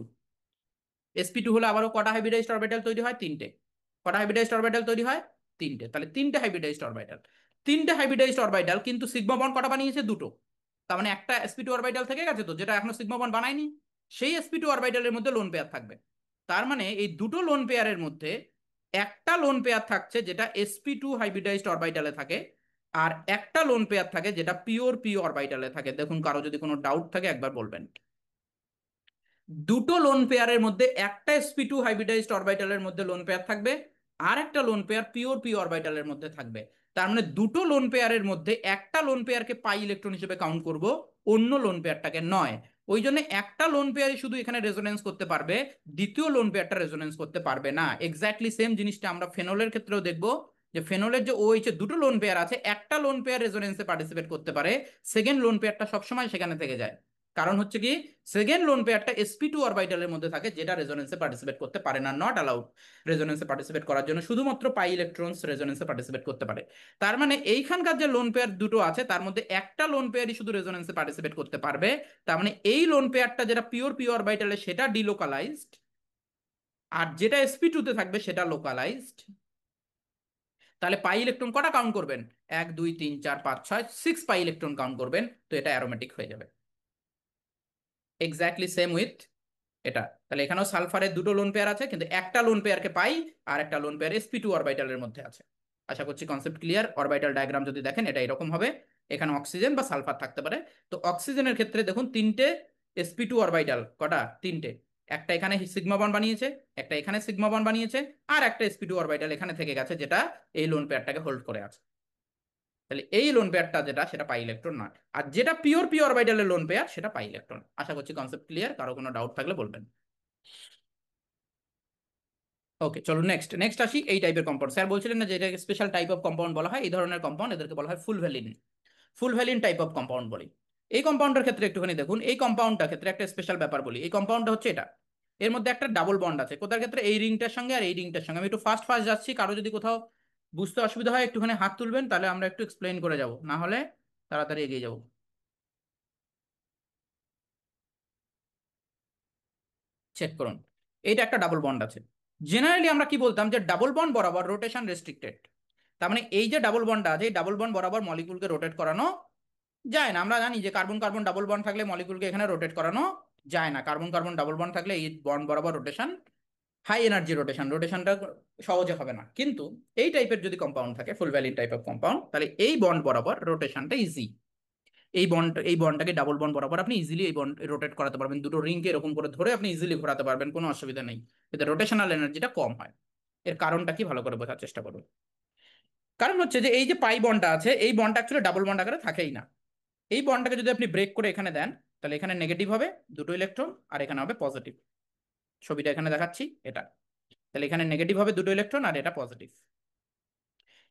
sp2 হলে আবারও কটা হাইব্রিডাইজড অরবিটাল তৈরি হয়? তিনটে। কটা হাইব্রিডাইজড অরবিটাল তৈরি হয়? তিনটে। তাহলে তিনটে হাইব্রিডাইজড অরবিটাল, তিনটে হাইব্রিডাইজড অরবিটাল, কিন্তু সিগমা বন্ড কটা বানিয়েছে? দুটো। তার মানে একটা sp2 অরবিটাল থেকে গেছে তো, যেটা এখনো সিগমা বন্ড বানায়নি, সেই sp2 অরবিটালের মধ্যে লোন পেয়ার থাকবে। তার মানে এই দুটো লোন পেয়ারের মধ্যে একটা লোন পেয়ার থাকছে যেটা sp2 হাইব্রিডাইজড অরবিটালে থাকে, আর একটা লোন পেয়ার থাকে যেটা পিওর পি অরবিটালে থাকে। দেখুন কারো যদি কোনো ডাউট থাকে একবার বলবেন। দুটো লোন পেয়ারের মধ্যে একটা sp2 হাইব্রিডাইজড অরবিটালের মধ্যে লোন পেয়ার থাকবে, আর একটা লোন পেয়ার পিওর পি অরবিটালের মধ্যে থাকবে। তার মানে দুটো লোন পেয়ারের মধ্যে একটা লোন পেয়ারকে পাই ইলেকট্রন হিসেবে কাউন্ট করব, অন্য লোন পেয়ারটাকে নয়। ওই জন্য একটা লোন পেয়ারই শুধু এখানে রেজোনেন্স করতে পারবে, দ্বিতীয় লোন পেয়ারটা রেজোনেন্স করতে পারবে না। এক্স্যাক্টলি সেম জিনিসটা আমরা ফেনলের ক্ষেত্রেও দেখব, যে ফেনলের যে OH এর দুটো লোন পেয়ার আছে, একটা লোন পেয়ার রেজোনেন্সে পার্টিসিপেট করতে পারে, সেকেন্ড লোন পেয়ারটা সবসময় সেখানে থেকে যায়। কারণ হচ্ছে কি, সেকেন্ড লোন পেয়ারটা sp2 অরবিটালের মধ্যে থাকে, যেটা রেজোনেন্সে পার্টিসিপেট করতে পারে না, নট অ্যালাউড। রেজোনেন্সে পার্টিসিপেট করার জন্য শুধুমাত্র পাই ইলেকট্রনস রেজোনেন্সে পার্টিসিপেট করতে পারে। তার মানে এইখানকার যে লোন পেয়ার দুটো আছে তার মধ্যে একটা লোন পেয়ারই শুধু রেজোনেন্সে পার্টিসিপেট করতে পারবে। তার মানে এই লোন পেয়ারটা যেটা পিওর পি অরবিটালে সেটা ডিলোকালাইজড, আর যেটা sp2 তে থাকবে সেটা লোকালাইজড। তাহলে পাই ইলেকট্রন কটা কাউন্ট করবেন? 1 2 3 4 5 6, 6 পাই ইলেকট্রন কাউন্ট করবেন, তো এটা অ্যারোমেটিক হয়ে যাবে। এক্স্যাক্টলি সেম উইথ এটা। তাহলে এখানেও সালফারের দুটো লোন পেয়ার আছে, কিন্তু একটা লোন পেয়ারকে পাই আর একটা লোন পেয়ার sp2 অরবিটালের মধ্যে আছে। আশা করছি কনসেপ্ট ক্লিয়ার। অরবিটাল ডায়াগ্রাম যদি দেখেন এটা এরকম হবে, এখানে অক্সিজেন বা সালফার থাকতে পারে। তো অক্সিজেনের ক্ষেত্রে দেখুন তিনটে sp2 অরবিটাল, কটা? তিনটে। একটা এখানে সিগমা বন্ড বানিয়েছে, একটা এখানে সিগমা বন্ড বানিয়েছে, আর একটা sp2 অরবিটাল এখানে থেকে গেছে যেটা এই লোন পেয়ারটাকে হোল্ড করে আছে। তাহলে এই লোন পেয়ারটা যেটা সেটা পাই ইলেকট্রন নয়, আর যেটা পিওর পি অরবিটালের লোন পেয়ার সেটা পাই ইলেকট্রন। আশা করছি কনসেপ্ট ক্লিয়ার। কারো কোনো ডাউট থাকলে বলবেন। ওকে চলো নেক্সট নেক্সট আসি। এই টাইপের কম্পাউন্ড স্যার বলছিলেন না যে এটাকে স্পেশাল টাইপ অফ কম্পাউন্ড বলা হয়, এই ধরনের কম্পাউন্ড এদেরকে বলা হয় ফুল ভ্যালিন টাইপ অফ কম্পাউন্ড বলি। এই কম্পাউন্ডের ক্ষেত্রে একটুখানি দেখুন, এই কম্পাউন্ডটার ক্ষেত্রে একটা স্পেশাল ব্যাপার বলি। এই কম্পাউন্ডটা হচ্ছে এটা, এর মধ্যে একটা ডাবল বন্ড আছে। কোথার ক্ষেত্রে? এই রিংটার সঙ্গে আর এই রিংটার সঙ্গে। আমি একটু ফাস্ট ফাস্ট যাচ্ছি, কারো যদি কোথাও বুঝতে অসুবিধা হয় একটুখানি হাত তুলবেন, তাহলে আমরা একটু এক্সপ্লেইন করে যাব, না হলে তাড়াতাড়ি এগিয়ে যাব। চেক করুন, এইটা একটা ডাবল বন্ড আছে। জেনারেলি আমরা কি বলতাম যে ডাবল বন্ড বরাবর রোটেশন রেস্ট্রিক্টেড। তার মানে এই যে ডাবল বন্ডটা আছে, এই ডাবল বন্ড বরাবর মলিকুলকে রোটেট করানো যায় না। আমরা জানি যে কার্বন কার্বন ডাবল বন্ড থাকলে মলিকুলকে এখানে রোটেট করানো যায় না। কার্বন কার্বন ডাবল বন্ড থাকলে এই বন্ড বরাবর রোটেশন, হাই এনার্জি রোটেশনটা সহজে হবে না। কিন্তু এই টাইপের যদি কম্পাউন্ড থাকে, ফুল ভ্যালিন টাইপ অফ কম্পাউন্ড, তাহলে এই বন্ড বরাবর রোটেশনটা ইজি। এই বন্ডটাকে ডাবল বন্ড বরাবর আপনি ইজিলি এই বন্ড রোটেট করাতে পারবেন। দুটো রিংকে এরকম করে ধরে আপনি ইজিলি ঘোরাতে পারবেন, কোনো অসুবিধা নেই। এতে রোটেশনাল এনার্জিটা কম হয়। এর কারণটা কি ভালো করে বোঝার চেষ্টা করুন। কারণ হচ্ছে যে এই যে পাই বন্ডটা আছে, এই বন্ডটা অ্যাকচুয়ালি ডাবল বন্ড আকারে থাকেই না। এই বন্ডটাকে যদি আপনি ব্রেক করে এখানে দেন, তাহলে এখানে নেগেটিভ হবে দুটো ইলেকট্রন, আর এখানে হবে পজিটিভ। ছবিটা এখানে দেখাচ্ছি এটা। তাহলে এখানে নেগেটিভ হবে দুটো ইলেকট্রন, আর এটা পজিটিভ।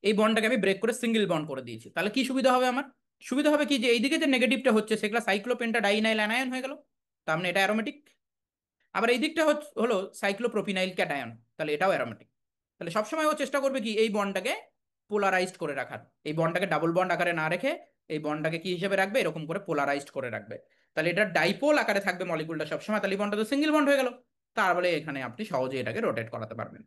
এই বন্ডটাকে আমি ব্রেক করে সিঙ্গেল বন্ড করে দিয়েছি। তাহলে কি সুবিধা হবে আমার? সুবিধা হবে কি, যে এইদিকে যে নেগেটিভটা হচ্ছে সেগুলো সাইক্লোপেন্টাডাইনাইল অ্যানায়ন হয়ে গেল, তার মানে এটা অ্যারোমেটিক। আবার এই দিকটা হলো সাইক্লোপ্রোপিনাইল ক্যাটায়ন, তাহলে এটাও অ্যারোমেটিক। তাহলে সবসময় ও চেষ্টা করবে কি এই বন্ডটাকে পোলারাইজড করে রাখার, এই বন্ডটাকে ডাবল বন্ড আকারে না রেখে এই বন্ডটাকে কি হিসেবে রাখবে, এরকম করে পোলারাইজড করে রাখবে। তাহলে এটা ডাইপোল আকারে থাকবে মলিকুলটা সবসময়, তাহলে এই বন্ডটা তো সিঙ্গেল বন্ড হয়ে গেল। তারপরে এখানে আপনি সহজেই এটাকে রোটেট করাতে পারবেন।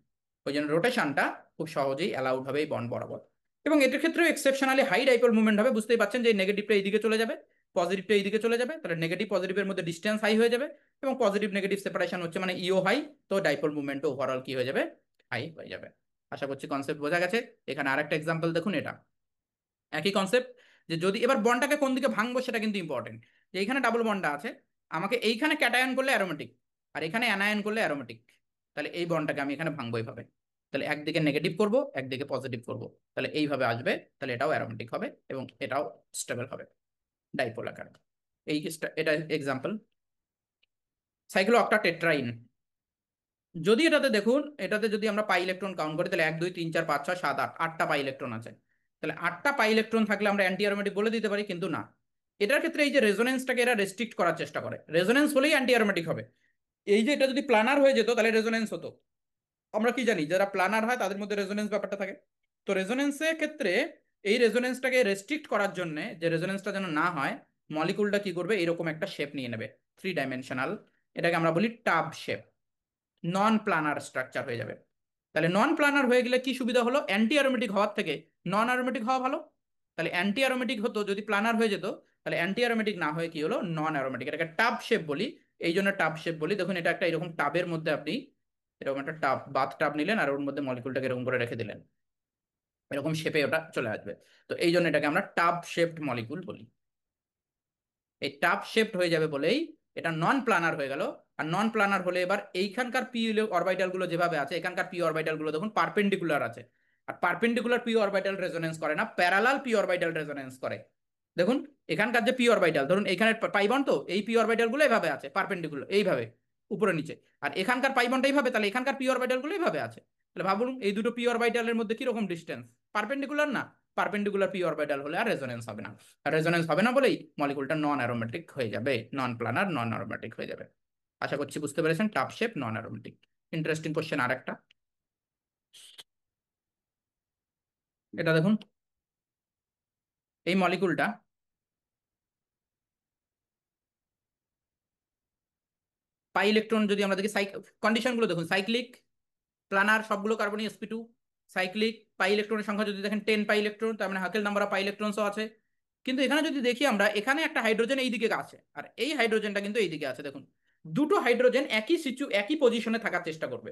ওই জন্য রোটেশনটা খুব সহজেই অ্যালাউড হবে এই বন্ড বরাবর। এবং এটার ক্ষেত্রেও এক্সেপশনালি হাই ডাইপোল মুভমেন্ট হবে, বুঝতেই পারছেন যে নেগেটিভটা এইদিকে চলে যাবে, পজিটিভটা এইদিকে চলে যাবে, তাহলে নেগেটিভ পজিটিভের মধ্যে ডিস্টেন্স হাই হয়ে যাবে, এবং পজিটিভ নেগেটিভ সেপারেশন হচ্ছে মানে ইও হাই, তো ডাইপোল মুভমেন্ট ওভারঅল কি হয়ে যাবে, হাই হয়ে যাবে। আশা করছি কনসেপ্ট বোঝা গেছে। এখানে আরেকটা এক্সাম্পল দেখুন, এটা একই কনসেপ্ট, যে যদি এবার বন্ডটাকে কোন দিকে ভাঙবো সেটা কিন্তু ইম্পর্টেন্ট। যে এইখানে ডাবল বন্ডটা আছে, আমাকে এইখানে ক্যাটায়ন করলে অ্যারোমেটিক আর এখানে অ্যানায়ন করলে অ্যারোমেটিক, তাহলে এই বন্ডটাকে আমি এখানে ভাঙবো এইভাবে, তাহলে একদিকে নেগেটিভ করব একদিকে পজিটিভ করব, তাহলে এইভাবে আসবে, তাহলে এটাও অ্যারোমেটিক হবে এবং এটাও স্টেবল হবে ডাইপোল আকারে। এটা এক্সাম্পল। সাইক্লোঅক্টাটেট্রাইন, যদি এটাতে দেখুন, এটাতে যদি আমরা পাই ইলেকট্রন কাউন্ট করি তাহলে 1 2 3 4 5 6 7 8 8টা পাই ইলেকট্রন আছে। তাহলে 8টা পাই ইলেকট্রন থাকলে আমরা অ্যান্টি অ্যারোমেটিক বলে দিতে পারি, কিন্তু না, এটার ক্ষেত্রে এই যে রেজোনেন্সটাকে এরা রেস্ট্রিক্ট করার চেষ্টা করে, রেজোনেন্স হলেই অ্যান্টি অ্যারোমেটিক হবে। এই যে এটা যদি প্লানার হয়ে যেত তাহলে রেজোনেন্স হতো। আমরা কি জানি, যারা প্লানার হয় তাদের মধ্যে রেজোনেন্স ব্যাপারটা থাকে। তো রেজোনেন্সের ক্ষেত্রে এই রেজোনেন্সটাকে রেস্ট্রিক্ট করার জন্য, যে রেজোনেন্সটা যেন না হয়, মলিকুলটা কি করবে, এরকম একটা শেপ নিয়ে নেবে, 3 ডাইমেনশনাল, এটাকে আমরা বলি টাব শেপ, নন প্লানার স্ট্রাকচার হয়ে যাবে। তাহলে নন প্লানার হয়ে গেলে কি সুবিধা হলো, অ্যান্টি অ্যারোমেটিক হওয়ার থেকে নন অ্যারোমেটিক হওয়া ভালো। তাহলে অ্যান্টি অ্যারোমেটিক হতো যদি প্লানার হয়ে যেত, তাহলে অ্যান্টি অ্যারোমেটিক না হয়ে কি হলো, নন অ্যারোমেটিক। এটাকে টাব শেপ বলি, এই জন্য টাব শেপ বলি। দেখুন এটা একটা এরকম টাবের মধ্যে আপনি এরকম একটা টাব, বাথ টাব নিলেন আর ওর মধ্যে মলিকুলটাকে এরকম করে রেখে দিলেন, এরকম শেপে ওটা চলে আসবে। তো এই জন্য এটাকে আমরা টাব শেপড মলিকুল বলি। এই টাব শেপড হয়ে যাবে বলেই এটা নন প্লানার হয়ে গেল। আর নন প্লানার হলে এবার এইখানকার পি অরবিটাল গুলো যেভাবে আছে, এখানকার পি অরবিটাল গুলো দেখুন পারপেন্ডিকুলার আছে, আর পারপেন্ডিকুলার পি অরবিটাল রেজোনেন্স করে না, প্যারালাল পি অরবিটাল রেজোনেন্স করে। দেখুন এখানকার যে পি অরবিটাল, ধরুন এখানে পাইবন, তো এই পি অরবিটাল গুলো এইভাবে আছে পারপেন্ডিকুলার, এইভাবে উপরে নিচে, আর এখানকার পাইবনটা এইভাবে, তাহলে এখানকার পি অরবিটাল গুলো এইভাবে আছে। তাহলে ভাবুন এই দুটো পি অরবিটালের মধ্যে কি রকম ডিস্টেন্স, পারপেন্ডিকুলার না, পারপেন্ডিকুলার পি অরবিটাল হলে আর রেজোনেন্স হবে না। আর রেজোনেন্স হবে না বলেই মলিকুলটা নন অ্যারোমেটিক হয়ে যাবে, নন প্লানার নন অ্যারোমেটিক হয়ে যাবে। আশা করছি বুঝতে পেরেছেন, টাব শেপ নন অ্যারোমেটিক। ইন্টারেস্টিং কোশ্চেন আর একটা, এটা দেখুন, এই মলিকুলটা পাই ইলেকট্রন যদি আমরা দেখি, কন্ডিশন গুলো দেখুন, সাইক্লিক, প্লানার সবগুলো কার্বনই sp2, সাইক্লিক পাই ইলেকট্রনের সংখ্যা যদি দেখেন 10 পাই ইলেকট্রন, তার মানে হাকেল নাম্বার অফ পাই ইলেকট্রনসও আছে। কিন্তু এখানে যদি দেখি আমরা, এখানে একটা হাইড্রোজেন এই দিকে আছে আর এই হাইড্রোজেনটা কিন্তু এই দিকে আছে। দেখুন দুটো হাইড্রোজেন একই পজিশনে থাকার চেষ্টা করবে,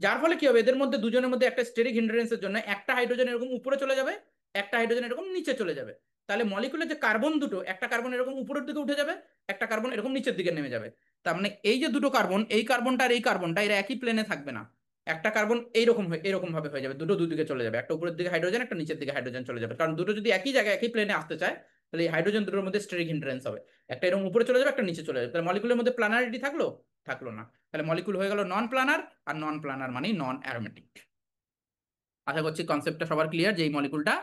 যার ফলে কি হবে, এদের মধ্যে দুজনের মধ্যে একটা স্টেরিক হিন্ড্রেন্সের জন্য একটা হাইড্রোজেন এরকম উপরে চলে যাবে, একটা হাইড্রোজেন এরকম নিচে চলে যাবে। তাহলে মলিকুলের যে কার্বন দুটো, একটা কার্বন এরকম উপরের দিকে উঠে যাবে, একটা কার্বন এরকম নিচের দিকে নেমে যাবে। তার মানে এই যে দুটো কার্বন, এই কার্বনটা আর এই কার্বনটা এরা একই প্লেনে থাকবে না, একটা কার্বন এরকম ভাবে হয়ে যাবে, দুটো দুদিকে চলে যাবে, একটা উপরের দিকে হাইড্রোজেন একটা নিচের দিকে হাইড্রোজেন চলে যাবে। কারণ দুটো যদি একই জায়গায় একই প্লেনে আসতে চায়, তাহলে এই হাইড্রোজেন দুটোর মধ্যে স্টেরিক হিন্ড্রেন্স হবে, একটা এরকম উপরে চলে যাবে একটা নিচে চলে যাবে, তাহলে মলিকুলের মধ্যে প্লানারিটি থাকলো না, তাহলে মলিকুল হয়ে গেল নন প্লানার, আর নন প্লানার মানে নন অ্যারোমেটিক। আশা করছি কনসেপ্টটা সবার ক্লিয়ার যে এই মলিকুলটা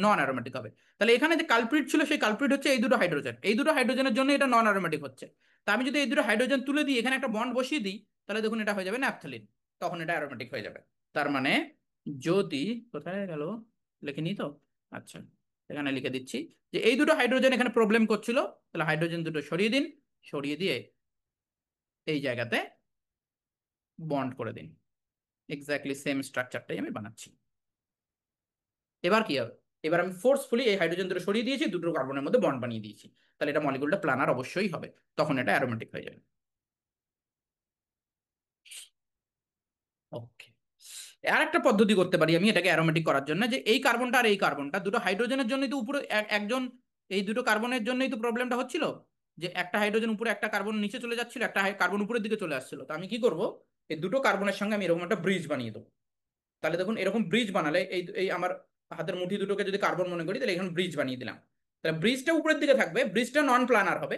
নন অ্যারোমেটিক হবে। তাহলে এখানে যে কালপ্রিট ছিল, সেই কালপ্রিট হচ্ছে এই দুটো হাইড্রোজেন, এই দুটো হাইড্রোজেনের জন্য এটা নন অ্যারোমেটিক হচ্ছে। তা আমি যদি এই দুটো হাইড্রোজেন তুলে দিই, এখানে একটা বন্ড বসিয়ে দিই, তাহলে দেখুন এটা হয়ে যাবে ন্যাপথলিন, তখন এটা অ্যারোমেটিক হয়ে যাবে। তার মানে যদি, কোথায় গেল, লিখিনি তো, আচ্ছা এখানে লিখে দিচ্ছি, যে এই দুটো হাইড্রোজেন এখানে প্রবলেম করছিল, তাহলে হাইড্রোজেন দুটো সরিয়ে দিন, সরিয়ে দিয়ে এই জায়গাতে বন্ড করে দিন, এক্স্যাক্টলি সেম স্ট্রাকচারটাই আমি বানাচ্ছি। এবার কি হবে, এবার আমি ফোর্সফুলি এই হাইড্রোজেন দুটো সরিয়ে দিয়েছি, দুটো কার্বনের মধ্যে বন্ড বানিয়ে দিয়েছি, তাহলে এটা মলিকুলটা প্লানার অবশ্যই হবে, তখন এটা অ্যারোমেটিক হয়ে যাবে। ওকে, আর একটা পদ্ধতি করতে পারি আমি এটাকে অ্যারোমেটিক করার জন্য, যে এই কার্বনটা আর এই কার্বনটা দুটো হাইড্রোজেনের জন্যই তো উপরে একজন, এই দুটো কার্বনের জন্যই তো প্রবলেমটা হচ্ছিল, যে একটা হাইড্রোজেন উপরে একটা কার্বন নিচে চলে যাচ্ছিল, একটা কার্বন উপরের দিকে চলে আসছিল। তো আমি কি করব, এই দুটো কার্বনের সঙ্গে আমি এরকম একটা ব্রিজ বানিয়ে দেবো। তাহলে দেখুন এরকম ব্রিজ বানালে, এই এই আমার হাতের মুঠি দুটোকে যদি কার্বন মনে করি, তাহলে এখানে ব্রিজ বানিয়ে দিলাম, তাহলে ব্রিজটা উপরের দিকে থাকবে, ব্রিজটা নন প্লানার হবে,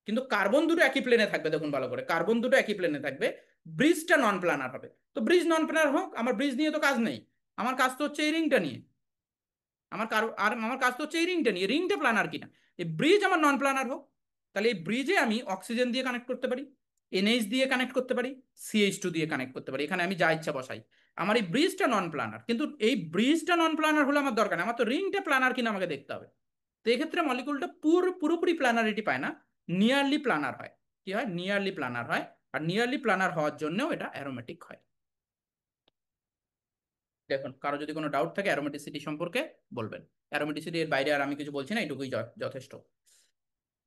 কিন্তু কার্বন দুটো একই প্লেনে থাকবে। দেখুন ভালো করে, কার্বন দুটো একই প্লেনে থাকবে, ব্রিজটা নন প্লানার হবে। তো ব্রিজ নন প্লানার হোক, আমার ব্রিজ নিয়ে তো কাজ নেই, আমার কাজ তো হচ্ছে এই রিংটা নিয়ে। আমার কাজ তো হচ্ছে এই রিংটা নিয়ে, রিংটা প্ল্যানার কিনা। এই ব্রিজ আমার নন প্ল্যানার হোক, তাহলে এই ব্রিজে আমি অক্সিজেন দিয়ে কানেক্ট করতে পারি, NH দিয়ে কানেক্ট করতে পারি, CH2 দিয়ে কানেক্ট করতে পারি, এখানে আমি যা ইচ্ছা বসাই। আমার এই ব্রিজটা নন প্ল্যানার, কিন্তু এই ব্রিজটা নন প্ল্যানার হলে আমার দরকার নেই, আমার তো রিংটা প্ল্যানার কিনা আমাকে দেখতে হবে। তো এক্ষেত্রে মলিকুলটা পুরোপুরি প্ল্যানারিটি পায় না, নিয়ারলি প্ল্যানার হয়। কি হয়? নিয়ারলি প্ল্যানার হয়। আর নিয়ারলি প্ল্যানার হওয়ার জন্যও এটা অ্যারোমেটিক হয়। দেখুন, কারো যদি কোনো ডাউট থাকে অ্যারোমেটিসিটি সম্পর্কে বলবেন। অ্যারোমেটিসিটি এর বাইরে আর আমি কিছু বলছি না, এটুকুই যথেষ্ট।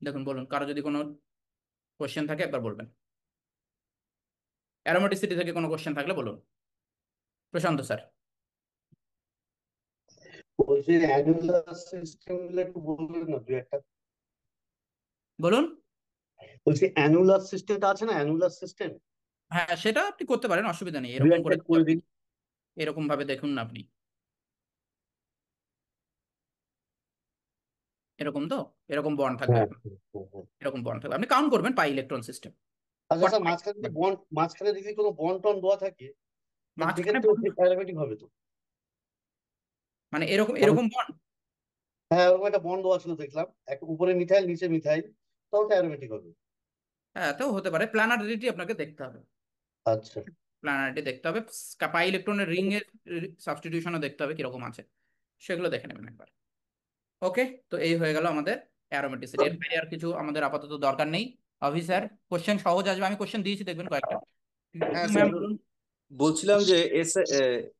দেখুন, বলুন, কারো যদি কোনো কোশ্চেন থাকে একবার বলবেন। অ্যারোমেটিসিটি থেকে কোনো কোশ্চেন থাকলে বলুন। প্রশান্ত স্যার বলছি অ্যানুলার সিস্টেম গুলো একটু বলবেন না দু একটা? বলুন। বলছি অ্যানুলার সিস্টেমটা আছে না, অ্যানুলার সিস্টেম, হ্যাঁ, সেটা আপনি করতে পারেন, অসুবিধা নেই। দু এরকম একটা করে করে দিন। এরকম ভাবে দেখুন না আপনি, এরকম তো, এরকম বন্ড থাকবে, হ্যাঁ, হ্যাঁ, হ্যাঁ। এরকম বন্ড থাকবে, আপনি কাউন্ট করবেন পাই ইলেকট্রন সিস্টেম। আচ্ছা স্যার, মাঝখানে যদি কোনো বন্ড টন দেওয়া থাকে মাঝখানে সেক্ষেত্রে অ্যারোমেটিক হবে তো? মানে এরকম এরকম বন্ড? হ্যাঁ, ওরকম একটা বন্ড দেওয়া ছিল দেখলাম, একটা উপরে মিথাইল নিচে মিথাইল, তাও তো অ্যারোমেটিক হবে। হ্যাঁ, তো হতে পারে। প্ল্যানারিটি আপনাকে দেখতে হবে, আচ্ছা। প্ল্যানারিটি দেখতে হবে, পাই ইলেকট্রনের রিং এর সাবস্টিটিউশনও দেখতে হবে কিরকম আছে, সেগুলো দেখে নেবেন একবার। ওকে, তো এই হয়ে গেল আমাদের অ্যারোমেটিসিটি। এর বাইরে আর কিছু আমাদের আপাতত দরকার নেই। অফিসার, কোশ্চেন সহজ আসবে, আমি কোশ্চেন দিয়েছি, দেখবেন কয়েকটা। হ্যাঁ ম্যাম স্যার, বলুন। বলছিলাম যে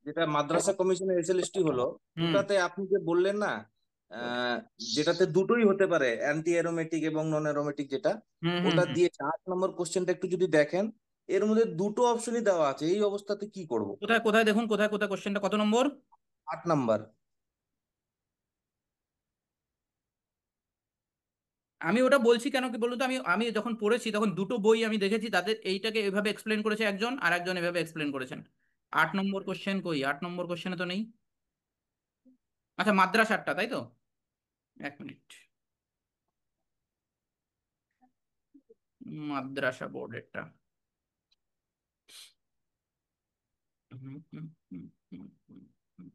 যেটা মাদ্রাসা কমিশনের SLST হলো, হুম ওটাতে আপনি যে বললেন না, আহ, যেটাতে দুটোই হতে পারে, অ্যান্টি অ্যারোমেটিক এবং নন অ্যারোমেটিক, যেটা হুম হুম ওটা হুম। দিয়েছে 8 নম্বর কোশ্চেনটা একটু যদি দেখেন, এর মধ্যে দুটো অপশনই দেওয়া আছে, এই অবস্থাতে কি করব? কোথায় কোথায় দেখুন, কোথায় কোথায় কোশ্চেনটা কত নম্বর? 8 নম্বর। আমি ওটা বলছি কেন কি বলুন তো, আমি আমি যখন পড়েছি তখন দুটো বই আমি দেখেছি, তাদের এইটাকে এভাবে এক্সপ্লেন করেছে একজন, আর একজন এভাবে এক্সপ্লেন করেছেন। 8 নম্বর কোশ্চেন কই? 8 নম্বর কোশ্চেনে তো নেই। আচ্ছা, মাদ্রাসারটা তাই তো? এক মিনিট, মাদ্রাসা বোর্ডেরটা। হুম, হুম, হুম, হুম, হুম, হুম।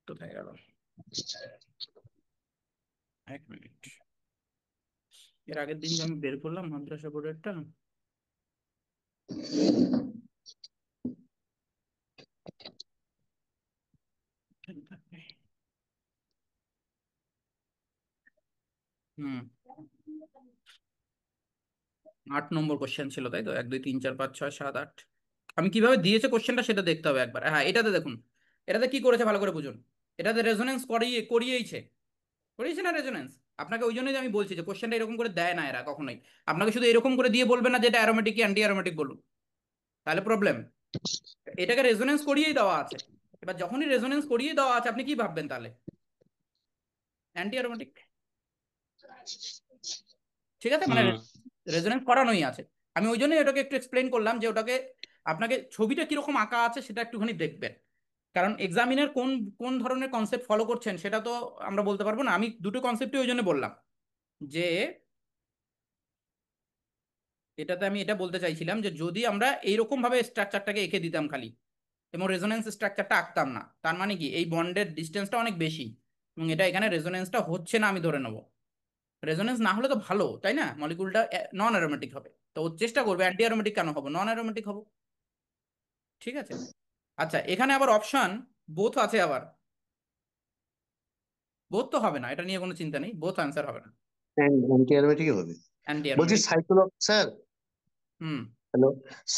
কোথায় গেল? এক মিনিট, এর আগের দিন যে আমি বের করলাম মাদ্রাসা বোর্ডেরটা। হুম, 8 নম্বর কোশ্চেন ছিল তাই তো? 1 2 3 4 5 6 7 8। আমি কিভাবে দিয়েছে কোশ্চেনটা সেটা দেখতে হবে একবার। হ্যাঁ, এটাতে দেখুন, এটাতে কি করেছে ভালো করে বুঝুন। এটাতে রেজোনেন্স করিয়েছে, করিয়েছে না রেজোনেন্স? আপনাকে ওই জন্যই তো আমি বলছি যে কোশ্চেনটা এরকম করে দেয় না এরা কখনোই। আপনাকে শুধু এরকম করে দিয়ে বলবে না যে এটা অ্যারোমেটিক কি অ্যান্টি অ্যারোমেটিক বলুন, তাহলে প্রবলেম। এটাকে রেজোনেন্স করিয়েই দেওয়া আছে। এবার যখনই রেজোনেন্স করিয়ে দেওয়া আছে, আপনি কি ভাববেন তাহলে? Anti aromatic. ঠিক আছে, মানে হুম। রেজোনেন্স করানোই আছে। আমি ওই জন্যই ওটাকে একটু এক্সপ্লেন করলাম যে ওটাকে আপনাকে ছবিটা কিরকম আঁকা আছে সেটা একটুখানি দেখবেন। কারণ এক্সামিনার কোন কোন ধরনের কনসেপ্ট ফলো করছেন সেটা তো আমরা বলতে পারবো না। আমি দুটো কনসেপ্টই ওই জন্য বললাম যে এটাতে আমি এটা বলতে চাইছিলাম যে যদি আমরা এইরকম ভাবে স্ট্রাকচারটাকে এঁকে দিতাম খালি, এবং রেজোনেন্স স্ট্রাকচারটা আঁকতাম না, তার মানে কি এই বন্ডের ডিস্টেন্সটা অনেক বেশি, এবং এটা এখানে রেজোনেন্সটা হচ্ছে না আমি ধরে নেবো। রেজোনেন্স না হলে তো ভালো, তাই না? মলিকুলটা নন অ্যারোমেটিক হবে, তো ও চেষ্টা করবে অ্যান্টি অ্যারোমেটিক কেন হবো, নন অ্যারোমেটিক হবো। ঠিক আছে। আচ্ছা, এখানে আবার অপশন বোথ আছে আবার। বোথ তো হবে না, এটা নিয়ে কোনো চিন্তা নেই, বোথ আনসার হবে না, অ্যান্টি অ্যারোমেটিকই হবে। অ্যান্টি বলছি অ্যারোমেটিক। স্যার, হুম হ্যালো,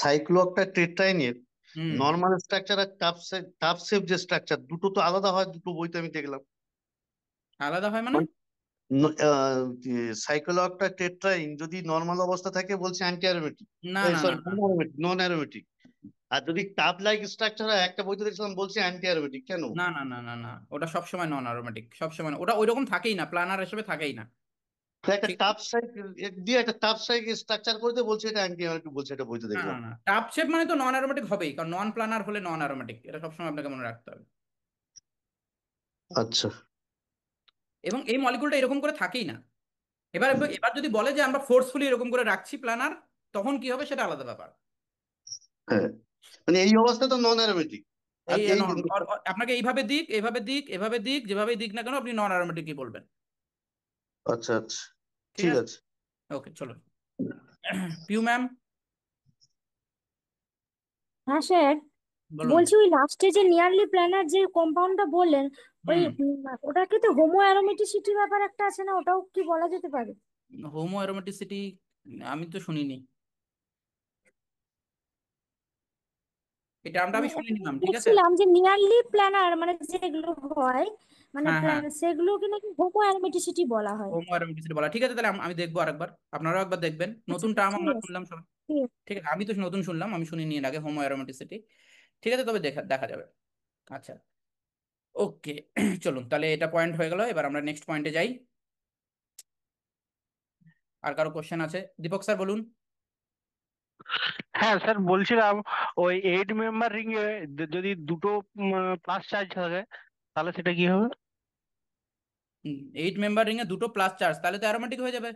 সাইক্লোঅক্টা টেট্রাইনের হুম। নর্মাল স্ট্রাকচার আর টাফ শেপ যে স্ট্রাকচার, দুটো তো আলাদা হয়, দুটো বইতে আমি দেখলাম। আলাদা হয় মানে? সাইক্লোঅক্টা টেট্রাইন যদি নর্মাল অবস্থা থাকে বলছে অ্যান্টি অ্যারোমেটিক, না না না সরি না নন অ্যারোমেটিক। আর যদি টাফ লাইক স্ট্রাকচার হয়, একটা বইতে দেখছিলাম বলছে অ্যান্টি অ্যারোমেটিক, কেন? না না না না না, ওটা সবসময় নন অ্যারোমেটিক, সবসময় না। ওটা ওইরকম থাকেই না, প্ল্যানার হিসেবে থাকেই না। তো একটা ঠিক আছে। টাফ সাইক দিয়ে একটা টাফ সাইক স্ট্রাকচার করতে বলছে এটা অ্যান্টি অ্যারোমেটিক বলছে, এটা বইতে না না দেখলাম। না, টাপ শেপ মানে তো নন অ্যারোমেটিক হবেই, কারণ নন প্ল্যানার হলে নন অ্যারোমেটিক, এটা সবসময় আপনাকে মনে রাখতে হবে। আচ্ছা। এবং এই মলিকুলটা এরকম করে থাকেই না। এবার এবার যদি বলে যে আমরা ফোর্সফুলি এরকম করে রাখছি প্ল্যানার, তখন কি হবে সেটা আলাদা ব্যাপার। হ্যাঁ, মানে এই অবস্থা তো নন অ্যারোমেটিক। আর এই এই আপনাকে এইভাবে দিক, এভাবে দিক, এভাবে দিক, যেভাবে দিক না কেন আপনি নন অ্যারোমেটিকই বলবেন। আচ্ছা আচ্ছা, ঠিক ঠিক আছে, আছে। ওকে চলুন। পিউ ম্যাম হ্যাঁ স্যার, বলুন। বলছি ওই লাস্টে যে নিয়ারলি প্ল্যানার যে কম্পাউন্ডটা বললেন, ওই ওটাকে তো হোমো অ্যারোমেটিসিটি ব্যাপার একটা আছে না, ওটাও কি বলা যেতে পারে? হোমো অ্যারোমেটিসিটি আমি তো শুনিনি, এই টার্মটা আমি শুনিনি ম্যাম, ঠিক আছে। দেখছিলাম যে নিয়ারলি প্ল্যানার মানে যেগুলো হয়, মানে হ্যাঁ হ্যাঁ, সেগুলোকে নাকি হোমো অ্যারোমেটিসিটি বলা হয়। হোমো অ্যারোমেটিসিটি বলা, ঠিক আছে তাহলে আমি দেখবো আরেকবার, আপনারাও একবার দেখবেন, আচ্ছা নতুন টার্ম ঠিক আমরা আছে, শুনলাম সবাই। ঠিক আছে। ঠিক আছে, আমি তো নতুন শুনলাম, আমি শুনিনি এর আগে হোমো অ্যারোমেটিসিটি। ঠিক আছে, তবে দেখা দেখা যাবে। আচ্ছা, ওকে। চলুন তাহলে এটা পয়েন্ট হয়ে গেল, এবার আমরা নেক্সট পয়েন্টে যাই। আর কারো কোশ্চেন আছে? দীপক স্যার বলুন। হ্যাঁ স্যার, বলছিলাম ওই 8 মেম্বার রিং এ যদি দুটো প্লাস চার্জ থাকে তাহলে সেটা কি হবে? 8 মেম্বার রিং এ দুটো প্লাস চার্জ, তাহলে তো অ্যারোমেটিক হয়ে যাবে।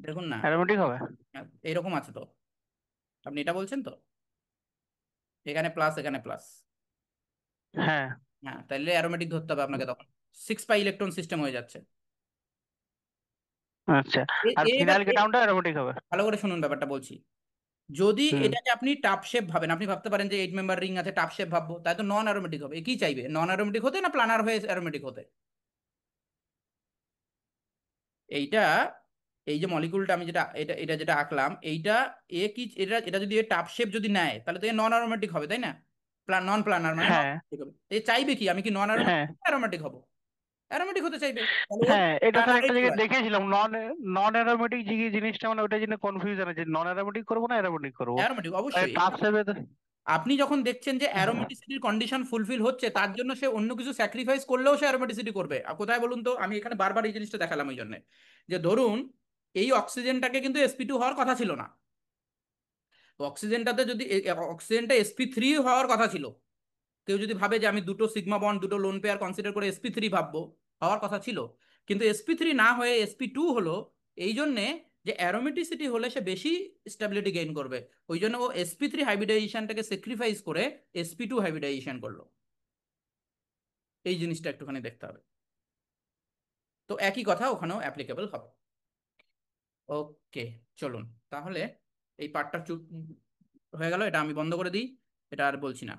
দেখুন না, অ্যারোমেটিক হবে? এরকম আছে তো, আপনি এটা বলছেন তো, এখানে প্লাস এখানে প্লাস। হ্যাঁ। হ্যাঁ, তাহলে অ্যারোমেটিক ধরতে হবে আপনাকে, তখন 6 পাই ইলেকট্রন সিস্টেম হয়ে যাচ্ছে। আচ্ছা, আর এবার ফিনাইল কেটাউনটা অ্যারোমেটিক হবে? ভালো করে শুনুন ব্যাপারটা বলছি। যদি হুম। এটাকে আপনি টাপ শেপ ভাবেন, আপনি ভাবতে পারেন যে 8 মেম্বার রিং আছে, টাপ শেপ ভাববো, তাই তো নন অ্যারোমেটিক হবে। কি চাইবে, নন অ্যারোমেটিক হতে না প্লানার হয়ে অ্যারোমেটিক হতে? এইটা, এই যে মলিকুলটা আমি যেটা এটা এটা যেটা আঁকলাম, এইটা এ কি, এটা এটা যদি টাপ শেপ যদি নেয় তাহলে তো এ নন অ্যারোমেটিক হবে, তাই না? নন প্লানার মানে নন হ্যাঁ হবে। এ চাইবে কি, আমি কি নন হ্যাঁ অ্যারোমেটিক হবো? অ্যারোমেটিক হতে চাইবে, তাহলে ওর হ্যাঁ, এটা স্যার প্লানারে একটা চলে জায়গায় আসবে। দেখেছিলাম, নন নন অ্যারোমেটিক জিনিসটা, মানে ওটার জন্য কনফিউশন আছে, নন অ্যারোমেটিক করবো না অ্যারোমেটিক করবো। অ্যারোমেটিক অবশ্যই। টাফ সেভে আপনি যখন দেখছেন যে অ্যারোমেটিসিটির কন্ডিশন ফুলফিল হচ্ছে, তার জন্য সে অন্য কিছু স্যাক্রিফাইস করলেও সে অ্যারোমেটিসিটি করবে। আর কোথায় বলুন তো, আমি এখানে বারবার এই জিনিসটা দেখালাম ওই জন্য, যে ধরুন এই অক্সিজেনটাকে কিন্তু sp2 হওয়ার কথা ছিল না, অক্সিজেনটাতে যদি অক্সিজেনটা sp3 হওয়ার কথা ছিল। কেউ যদি ভাবে যে আমি দুটো সিগমা বন্ড দুটো লোন পেয়ার কনসিডার করে sp3 ভাববো, হওয়ার কথা ছিল, কিন্তু sp3 না হয়ে sp2 হলো। এই জন্যে যে অ্যারোমেটিসিটি হলে সে বেশি স্টেবিলিটি গেইন করবে, ওই জন্য ও sp3 হাইব্রিডাইজেশনটাকে স্যাক্রিফাইস করে sp2 হাইব্রিডাইজেশন করলো। এই জিনিসটা একটুখানি দেখতে হবে, তো একই কথা ওখানেও অ্যাপ্লিকেবল হবে। ওকে, চলুন তাহলে এই পার্টটা চুপ হয়ে গেল, এটা আমি বন্ধ করে দিই, এটা আর বলছি না।